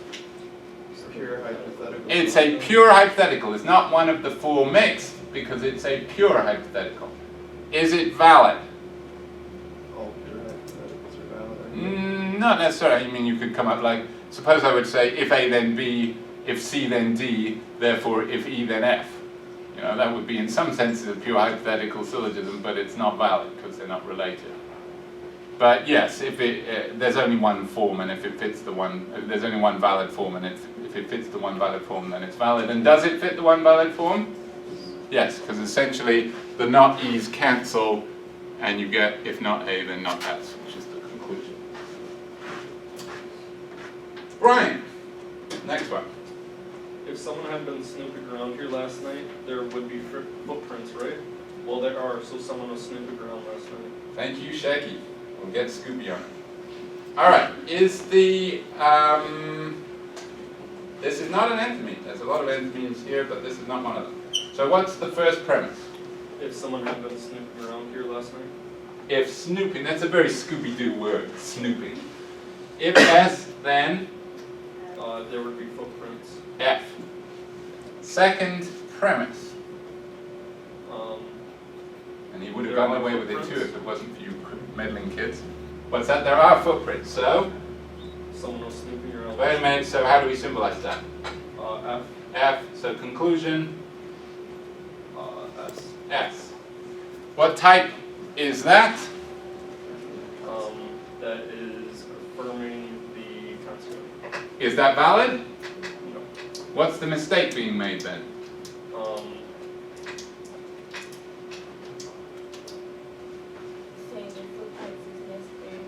Pure hypothetical. It's a pure hypothetical. It's not one of the 4 mixed, because it's a pure hypothetical. Is it valid? All pure hypotheticals are valid. not necessarily. I mean, you could come up like, suppose I would say, if A then B, if C then D, therefore if E then F. You know, that would be in some senses a pure hypothetical syllogism, but it's not valid because they're not related. But yes, if it, there's only one form, and if it fits the one, there's only one valid form, and if it fits the one valid form, then it's valid. And does it fit the one valid form? Yes, because essentially the not E's cancel, and you get if not A, then not S, which is the conclusion. Brian, next one. If someone had been snooping around here last night, there would be footprints, right? Well, there are, so someone was snooping around last night. Thank you, Shaggy. We'll get Scooby on it. All right, is the, this is not an enthemy. There's a lot of enthymemes here, but this is not one of them. So what's the first premise? If someone had been snooping around here last night? If snooping, that's a very Scooby-Doo word, snooping. If S, then? There would be footprints. F. Second premise. And he would have gotten away with it too if it wasn't for you meddling kids. What's that? There are footprints, so? Someone was snooping around. Wait a minute, so how do we symbolize that? F. F, so conclusion? S. S. What type is that? That is affirming the consequent. Is that valid? No. What's the mistake being made then? Saying that footprints is necessary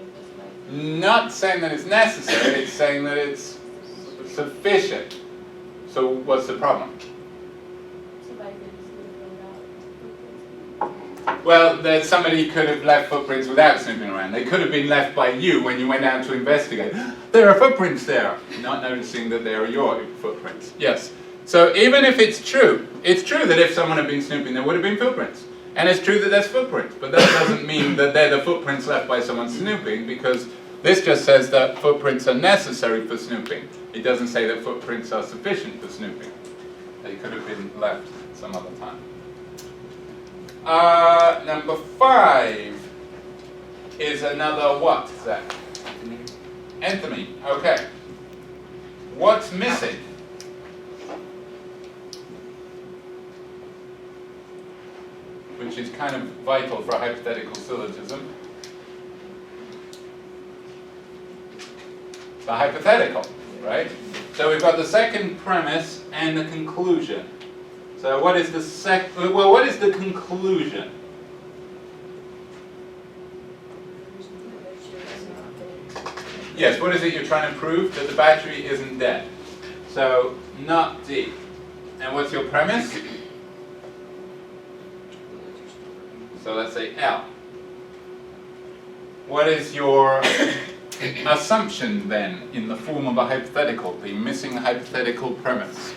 for somebody. Not saying that it's necessary, it's saying that it's sufficient. So what's the problem? Somebody could just move around. Well, somebody could have left footprints without snooping around. They could have been left by you when you went out to investigate. There are footprints there, not noticing that they are your footprints. Yes. So even if it's true that if someone had been snooping, there would have been footprints. And it's true that there's footprints, but that doesn't mean that they're the footprints left by someone snooping, because this just says that footprints are necessary for snooping. It doesn't say that footprints are sufficient for snooping. They could have been left some other time. Number 5 is another what, Zach? Enthemy. Okay. What's missing? Which is kind of vital for a hypothetical syllogism. The hypothetical, right? So we've got the second premise and the conclusion. So what is the what is the conclusion? Yes, what is it you're trying to prove? That the battery isn't dead. So not D. And what's your premise? So let's say L. What is your assumption then in the form of a hypothetical, the missing hypothetical premise?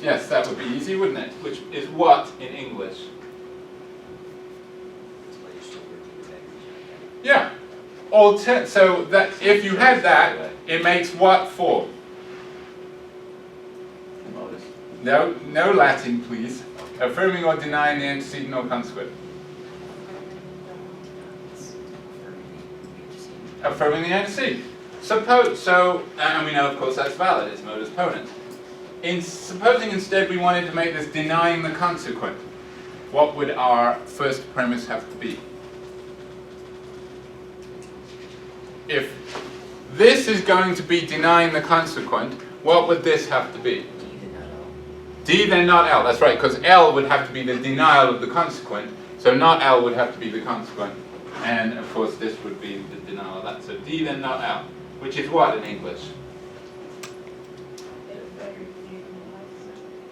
Yes, that would be easy, wouldn't it? Which is what in English? Yeah. So that if you had that, it makes what form? No Latin, please. Affirming or denying the antecedent or consequent. Affirming the antecedent. And we know, of course, that's valid. It's modus ponens. Supposing instead we wanted to make this denying the consequent, what would our first premise have to be? If this is going to be denying the consequent, what would this have to be? D then not L, that's right, because L would have to be the denial of the consequent, so not L would have to be the consequent, and of course this would be the denial of that. So D then not L, which is what in English?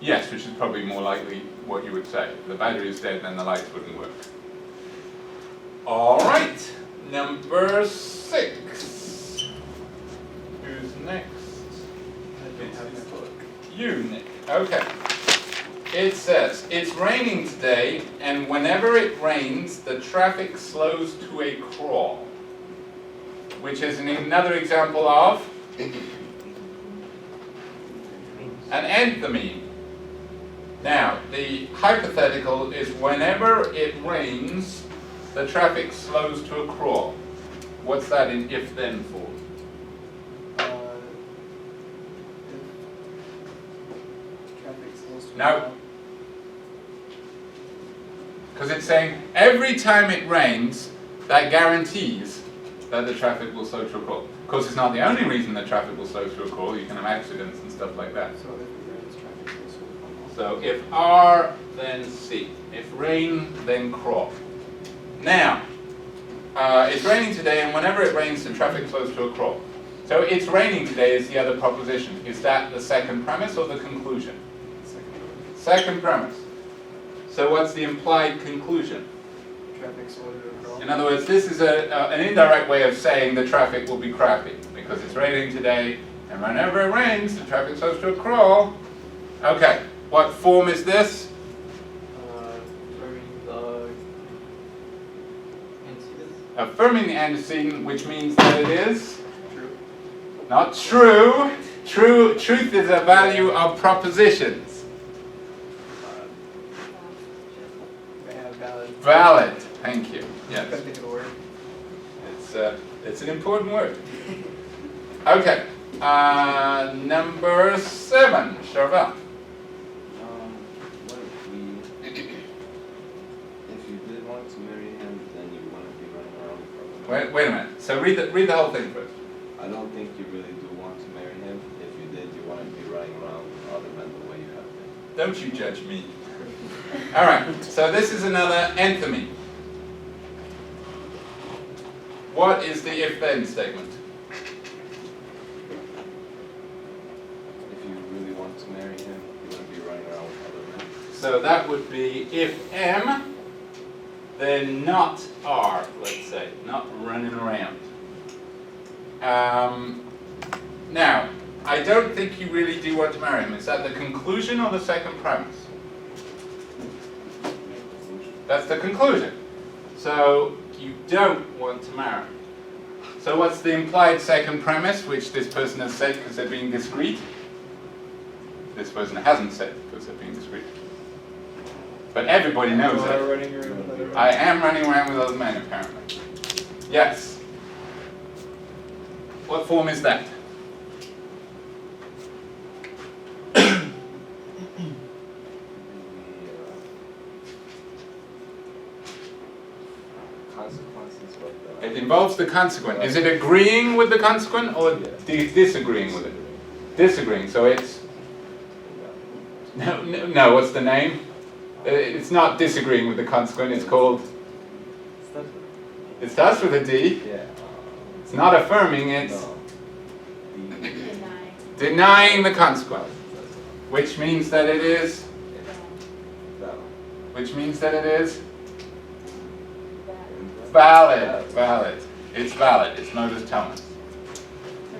Yes, which is probably more likely what you would say. If the battery is dead, then the lights wouldn't work. All right, number 6. Who's next? You, Nick. Okay. It says, it's raining today, and whenever it rains, the traffic slows to a crawl. Which is another example of an enthemy. Now, the hypothetical is whenever it rains, the traffic slows to a crawl. What's that in if-then form? If traffic slows to No. Because it's saying every time it rains, that guarantees that the traffic will slow to a crawl. Of course, it's not the only reason the traffic will slow to a crawl. You can have accidents and stuff like that. So if it rains, traffic slows to a crawl. So if R, then C. If rain, then crawl. Now, it's raining today, and whenever it rains, the traffic slows to a crawl. So it's raining today is the other proposition. Is that the second premise or the conclusion? Second premise. So what's the implied conclusion? Traffic slows to a crawl. In other words, this is an indirect way of saying the traffic will be crappy because it's raining today, and whenever it rains, the traffic slows to a crawl. Okay, what form is this? Affirming the antecedent, which means that it is True. not true. Truth is a value of propositions. Yeah, valid. Valid. Thank you. Yes. Couldn't think of a word. It's an important word. Okay. Number 7, Charvel. What if we, if you did want to marry him, then you wouldn't be running around for him? Wait a minute. So read the whole thing first. I don't think you really do want to marry him. If you did, you wouldn't be running around with other men the way you have been. Don't you judge me. All right. So this is another enthemy. What is the if-then statement? If you really want to marry him, you wouldn't be running around with other men. So that would be if M, then not R, let's say, not running around. Now, I don't think you really do want to marry him. Is that the conclusion or the second premise? That's the conclusion. So you don't want to marry. So what's the implied second premise, which this person has said because they're being discreet? This person hasn't said because they're being discreet. But everybody knows You are it. running around with other men. I am running around with other men, apparently. Yes. What form is that? Consequences, but It involves the consequent. Is it agreeing with the consequent or disagreeing with it? Disagreeing. So it's no. What's the name? It's not disagreeing with the consequent. It's called. It starts with a D. yeah. It's not affirming. It's No. denying the consequent, which means that it is. Valid. Which means that it is valid. Valid. It's valid. It's modus tollens. So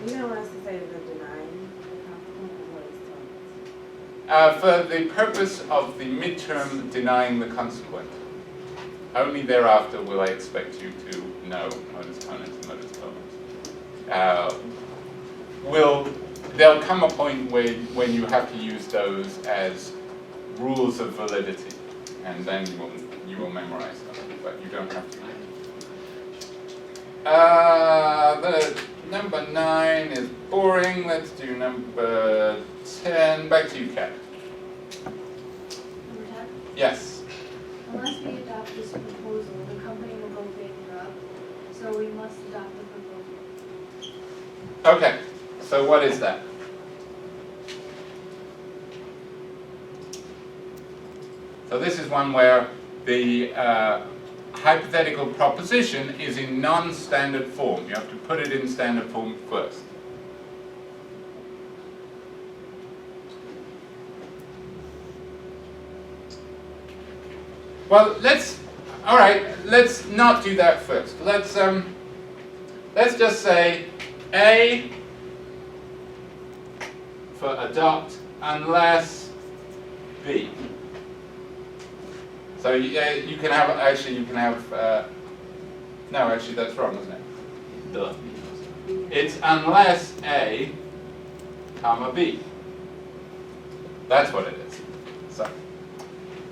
you don't want us to say the denying the consequence of what is told. For the purpose of the midterm denying the consequent. Only thereafter will I expect you to know modus tollens and modus tollens. There'll come a point when you have to use those as rules of validity, and then you will memorize them, but you don't have to. The number 9 is boring. Let's do number 10. Back to you, Kat. Number 10? Yes. Unless we adopt this proposal, the company will go bankrupt, so we must adopt the proposal. Okay. So what is that? So this is one where the hypothetical proposition is in non-standard form. You have to put it in standard form first. Well, let's not do that first. Let's just say A for adopt unless B. So you can have, no, actually that's wrong, isn't it? Duh. It's unless A, comma B. That's what it is. So,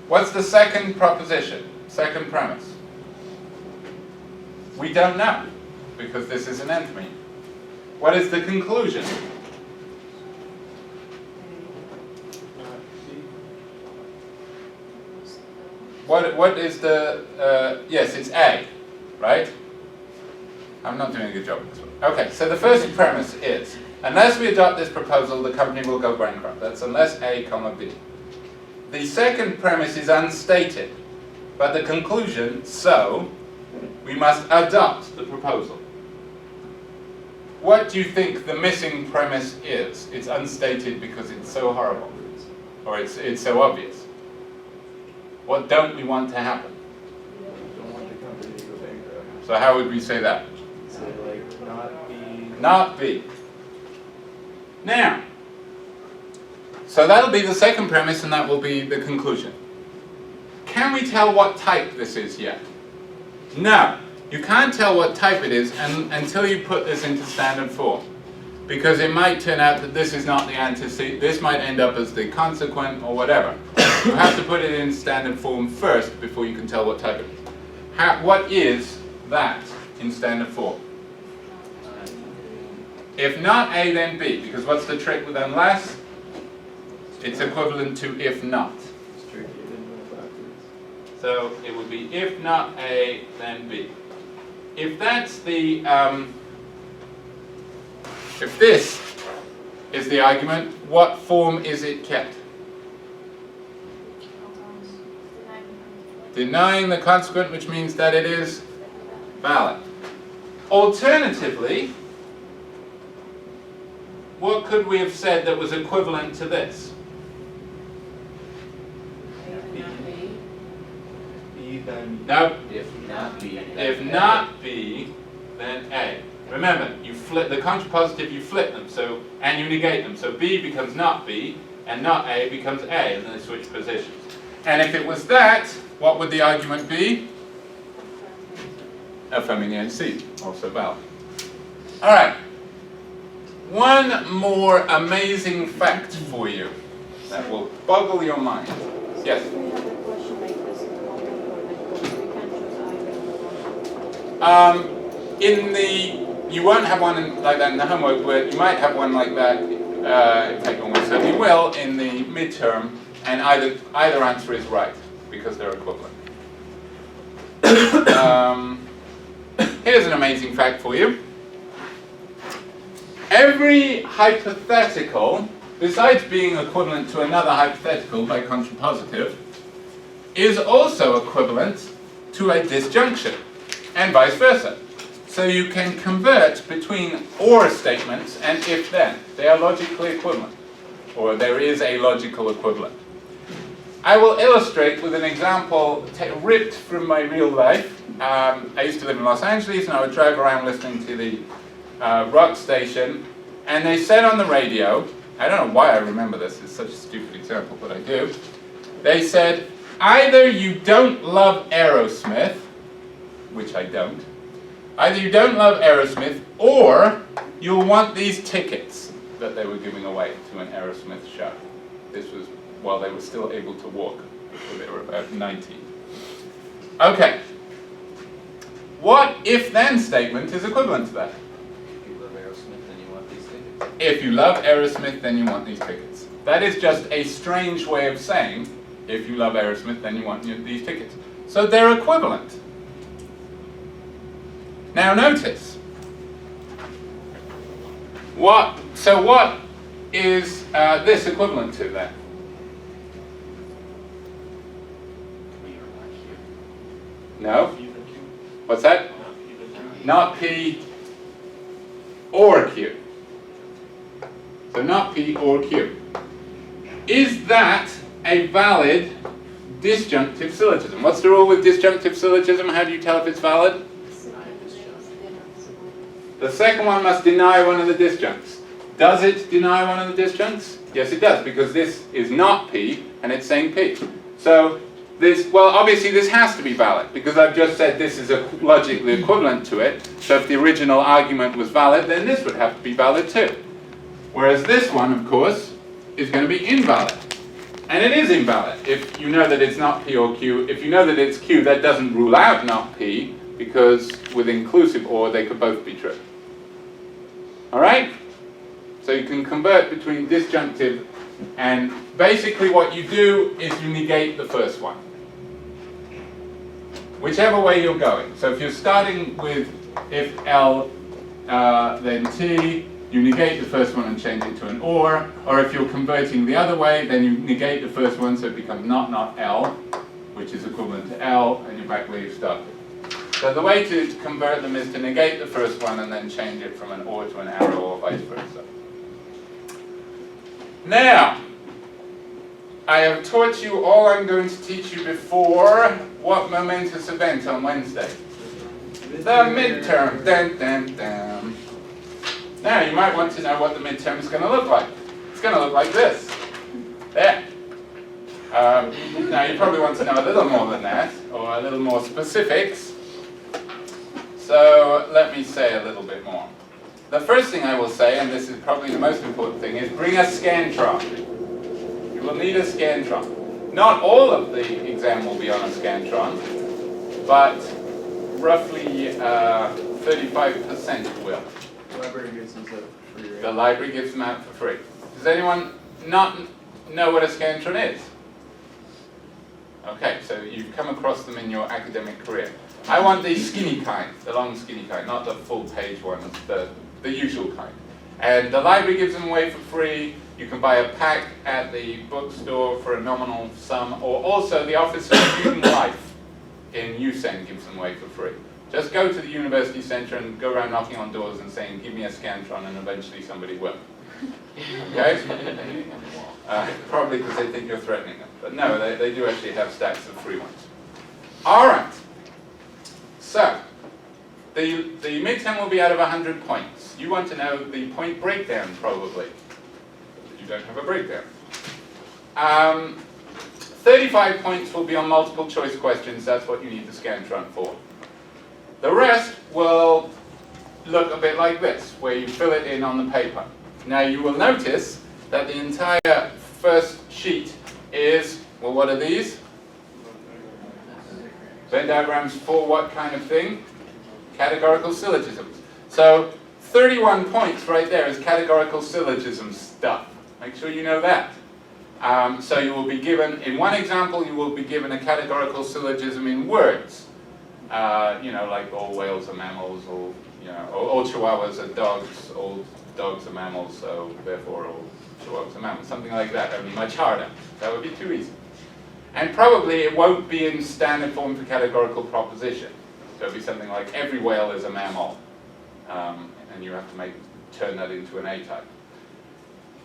what's the second proposition, second premise? We don't know, because this is an nth mean. What is the conclusion? What is the, yes, it's A, right? I'm not doing a good job of this one. Okay, so the first premise is, unless we adopt this proposal, the company will go bankrupt. That's unless A, comma B. The second premise is unstated, but the conclusion, so, we must adopt the proposal. What do you think the missing premise is? It's unstated because it's so horrible, or it's so obvious. What don't we want to happen? Don't want the company to go bankrupt. So how would we say that? So like not be. Not B. Now, so that'll be the second premise and that will be the conclusion. Can we tell what type this is yet? No, you can't tell what type it is until you put this into standard form. Because it might turn out that this is not the antecedent, this might end up as the consequent or whatever. You have to put it in standard form first before you can tell what type it is. What is that in standard form? If not A, then B, because what's the trick with unless? It's equivalent to if not. It's tricky, I didn't know backwards. So it would be if not A, then B. If that's the, if this is the argument, what form is it kept? Denying the consequent, which means that it is valid. Alternatively, what could we have said that was equivalent to this? B then. No. If not B. If not B, then A. Remember, you flip the contrapositive, you flip them, so and you negate them. So B becomes not B, and not A becomes A, and then they switch positions. And if it was that, what would the argument be? Affirming the antecedent, also valid. All right. One more amazing fact for you that will boggle your mind. Yes? If we have a question like this in the homework, we can't choose either. In the, you won't have one like that in the homework, but you might have one like that, in fact almost certainly will, in the midterm, and either answer is right, because they're equivalent. Here's an amazing fact for you. Every hypothetical, besides being equivalent to another hypothetical by contrapositive, is also equivalent to a disjunction, and vice versa. So you can convert between or statements and if then. They are logically equivalent, or there is a logical equivalent. I will illustrate with an example ripped from my real life. I used to live in Los Angeles and I would drive around listening to the rock station, and they said on the radio, I don't know why I remember this, it's such a stupid example, but I do. They said, either you don't love Aerosmith, which I don't, either you don't love Aerosmith, or you'll want these tickets that they were giving away to an Aerosmith show. This was while they were still able to walk, before they were about 19. Okay. What if-then statement is equivalent to that? If you love Aerosmith, then you want these tickets. If you love Aerosmith, then you want these tickets. That is just a strange way of saying, if you love Aerosmith, then you want these tickets. So they're equivalent. Now notice, what is this equivalent to then? No? What's that? Not P or Q. So not P or Q. Is that a valid disjunctive syllogism? What's the rule with disjunctive syllogism? How do you tell if it's valid? The second one must deny one of the disjuncts. Does it deny one of the disjuncts? Yes, it does, because this is not P and it's saying P. So this, well, obviously this has to be valid, because I've just said this is logically equivalent to it. So if the original argument was valid, then this would have to be valid too. Whereas this one, of course, is going to be invalid. And it is invalid if you know that it's not P or Q. If you know that it's Q, that doesn't rule out not P, because with inclusive or they could both be true. All right? So you can convert between disjunctive, and basically what you do is you negate the first one. Whichever way you're going. So if you're starting with if L, then T, you negate the first one and change it to an or if you're converting the other way, then you negate the first one so it becomes not L, which is equivalent to L, and you're back where you started. So the way to convert them is to negate the first one and then change it from an or to an arrow or vice versa. Now, I have taught you all I'm going to teach you before what momentous event on Wednesday? The midterm. Dun, dun, dun. Now, you might want to know what the midterm is going to look like. It's going to look like this. There. Now, you probably want to know a little more than that, or a little more specifics. So, let me say a little bit more. The first thing I will say, and this is probably the most important thing, is bring a scantron. You will need a scantron. Not all of the exam will be on a scantron, but roughly 35% will. The library gives them that for free, right? The library gives them out for free. Does anyone not know what a scantron is? Okay, so you've come across them in your academic career. I want the skinny kind, the long skinny kind, not the full page ones, the usual kind. And the library gives them away for free. You can buy a pack at the bookstore for a nominal sum, or also the Office of Student Life in UM-Flint gives them away for free. Just go to the university center and go around knocking on doors and saying, give me a scantron, and eventually somebody will. Okay? Probably because they think you're threatening them. But no, they do actually have stacks of free ones. All right. So, the midterm will be out of 100 points. You want to know the point breakdown, probably. You don't have a breakdown. 35 points will be on multiple choice questions. That's what you need the scantron for. The rest will look a bit like this, where you fill it in on the paper. Now you will notice that the entire first sheet is, well, what are these? Venn diagrams for what kind of thing? Categorical syllogisms. So 31 points right there is categorical syllogism stuff. Make sure you know that. So you will be given, in one example, you will be given a categorical syllogism in words. You know, like all whales are mammals, or all chihuahuas are dogs, all dogs are mammals, so therefore all chihuahuas are mammals. Something like that, only much harder. That would be too easy. And probably it won't be in standard form for categorical proposition. So it'll be something like every whale is a mammal, and you have to turn that into an A-type.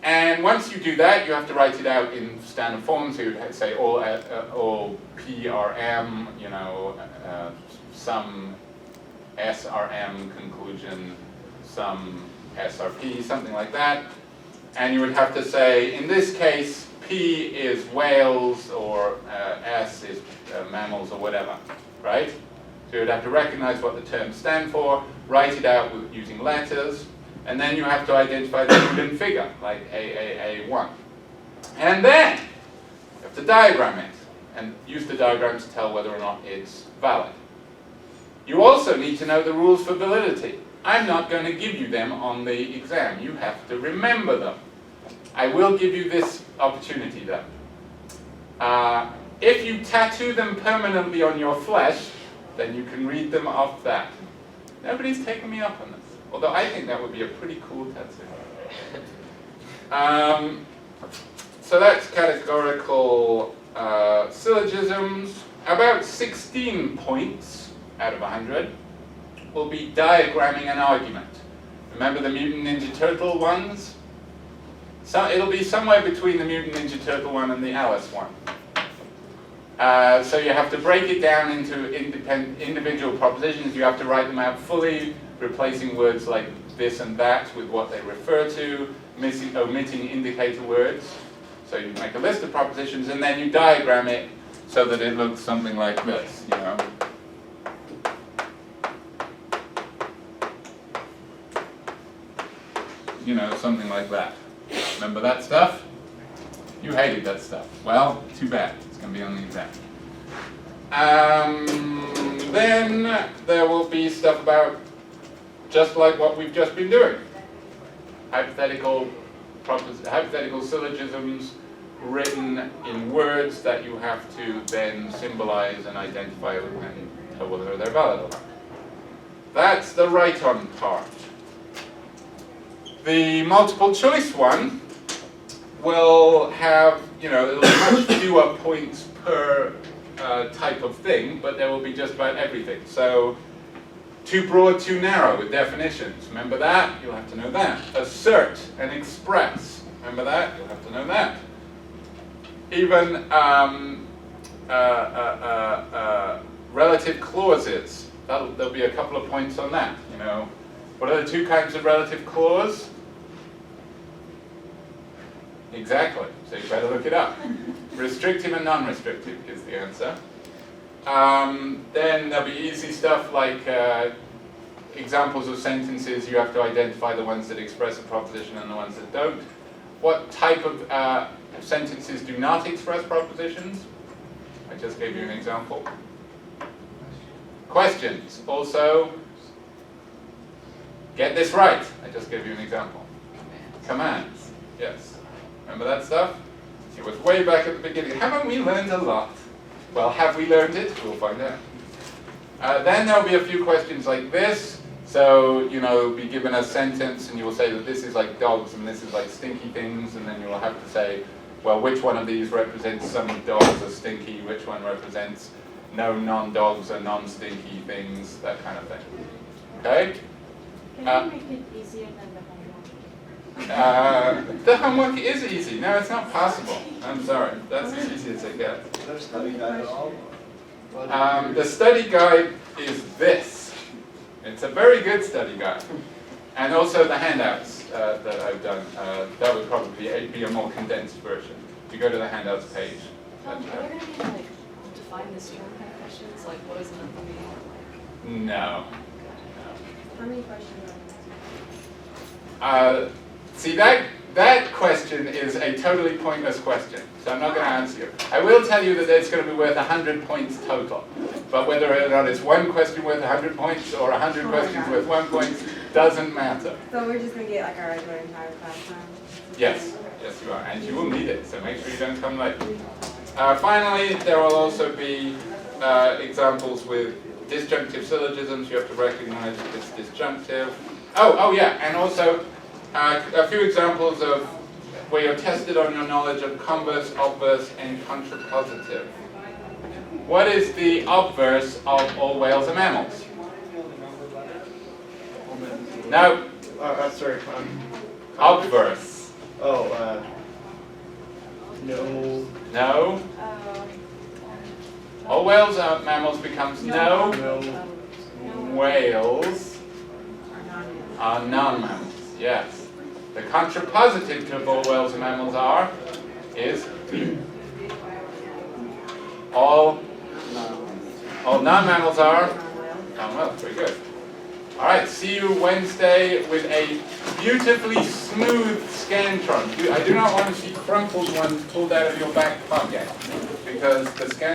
And once you do that, you have to write it out in standard form. So you'd say all PRM, some SRM conclusion, some SRP, something like that. And you would have to say, in this case, P is whales, or S is mammals, or whatever, right? So you'd have to recognize what the terms stand for, write it out using letters, and then you have to identify the hidden figure, like AAA1. And then you have to diagram it, and use the diagram to tell whether or not it's valid. You also need to know the rules for validity. I'm not going to give you them on the exam. You have to remember them. I will give you this opportunity though. If you tattoo them permanently on your flesh, then you can read them off that. Nobody's taken me up on this. Although I think that would be a pretty cool tattoo. So that's categorical syllogisms. About 16 points out of 100 will be diagramming an argument. Remember the Mutant Ninja Turtle ones? So it'll be somewhere between the Mutant Ninja Turtle one and the Alice one. So you have to break it down into individual propositions. You have to write them out fully, replacing words like this and that with what they refer to, omitting indicator words. So you make a list of propositions and then you diagram it so that it looks something like this, something like that. Remember that stuff? You hated that stuff. Well, too bad. It's going to be on the exam. then there will be stuff about just like what we've just been doing. Hypothetical syllogisms written in words that you have to then symbolize and identify and tell whether they're valid or not. That's the write-on part. The multiple choice one will have, it'll be much fewer points per type of thing, but there will be just about everything. So, too broad, too narrow with definitions. Remember that? You'll have to know that. Assert and express. Remember that? You'll have to know that. Even relative clauses. There'll be a couple of points on that. What are the two kinds of relative clause? Exactly. So you better look it up. Restrictive and non-restrictive is the answer. Then there'll be easy stuff like examples of sentences. You have to identify the ones that express a proposition and the ones that don't. What type of sentences do not express propositions? I just gave you an example. Questions. Also, get this right. I just gave you an example. Commands. Yes. Remember that stuff? It was way back at the beginning. Haven't we learned a lot? Well, have we learned it? We'll find out. Then there'll be a few questions like this. So, you'll be given a sentence and you will say that this is like dogs and this is like stinky things, and then you will have to say, well, which one of these represents some dogs are stinky, which one represents no non-dogs or non-stinky things, that kind of thing. Okay? Can you make it easier than the homework? The homework is easy. No, it's not possible. I'm sorry. That's as easy as it gets. Is there a study guide at all? The study guide is this. It's a very good study guide. And also the handouts that I've done. That would probably be a more condensed version. If you go to the handouts page. Are there going to be define this term kind of questions? Like what is an affiliate? No. How many questions See, that question is a totally pointless question, so I'm not going to answer you. I will tell you that it's going to be worth 100 points total, but whether or not it's one question worth 100 points or 100 questions worth 1 point doesn't matter. So we're just going to get like our regular entire class time? Yes, yes you are, and you will need it, so make sure you don't come late. Finally, there will also be examples with disjunctive syllogisms. You have to recognize that it's disjunctive. Oh yeah, and also a few examples of where you're tested on your knowledge of converse, obverse, and contrapositive. What is the obverse of all whales and mammals? No. Sorry. Obverse. Oh, no. No. All whales and mammals becomes no. Whales are non-mammals. Yes. The contrapositive to all whales and mammals is all non-mammals are non-whales. Very good. All right, see you Wednesday with a beautifully smooth Scantron. I do not want to see crumpled ones pulled out of your back pocket, because the Scantron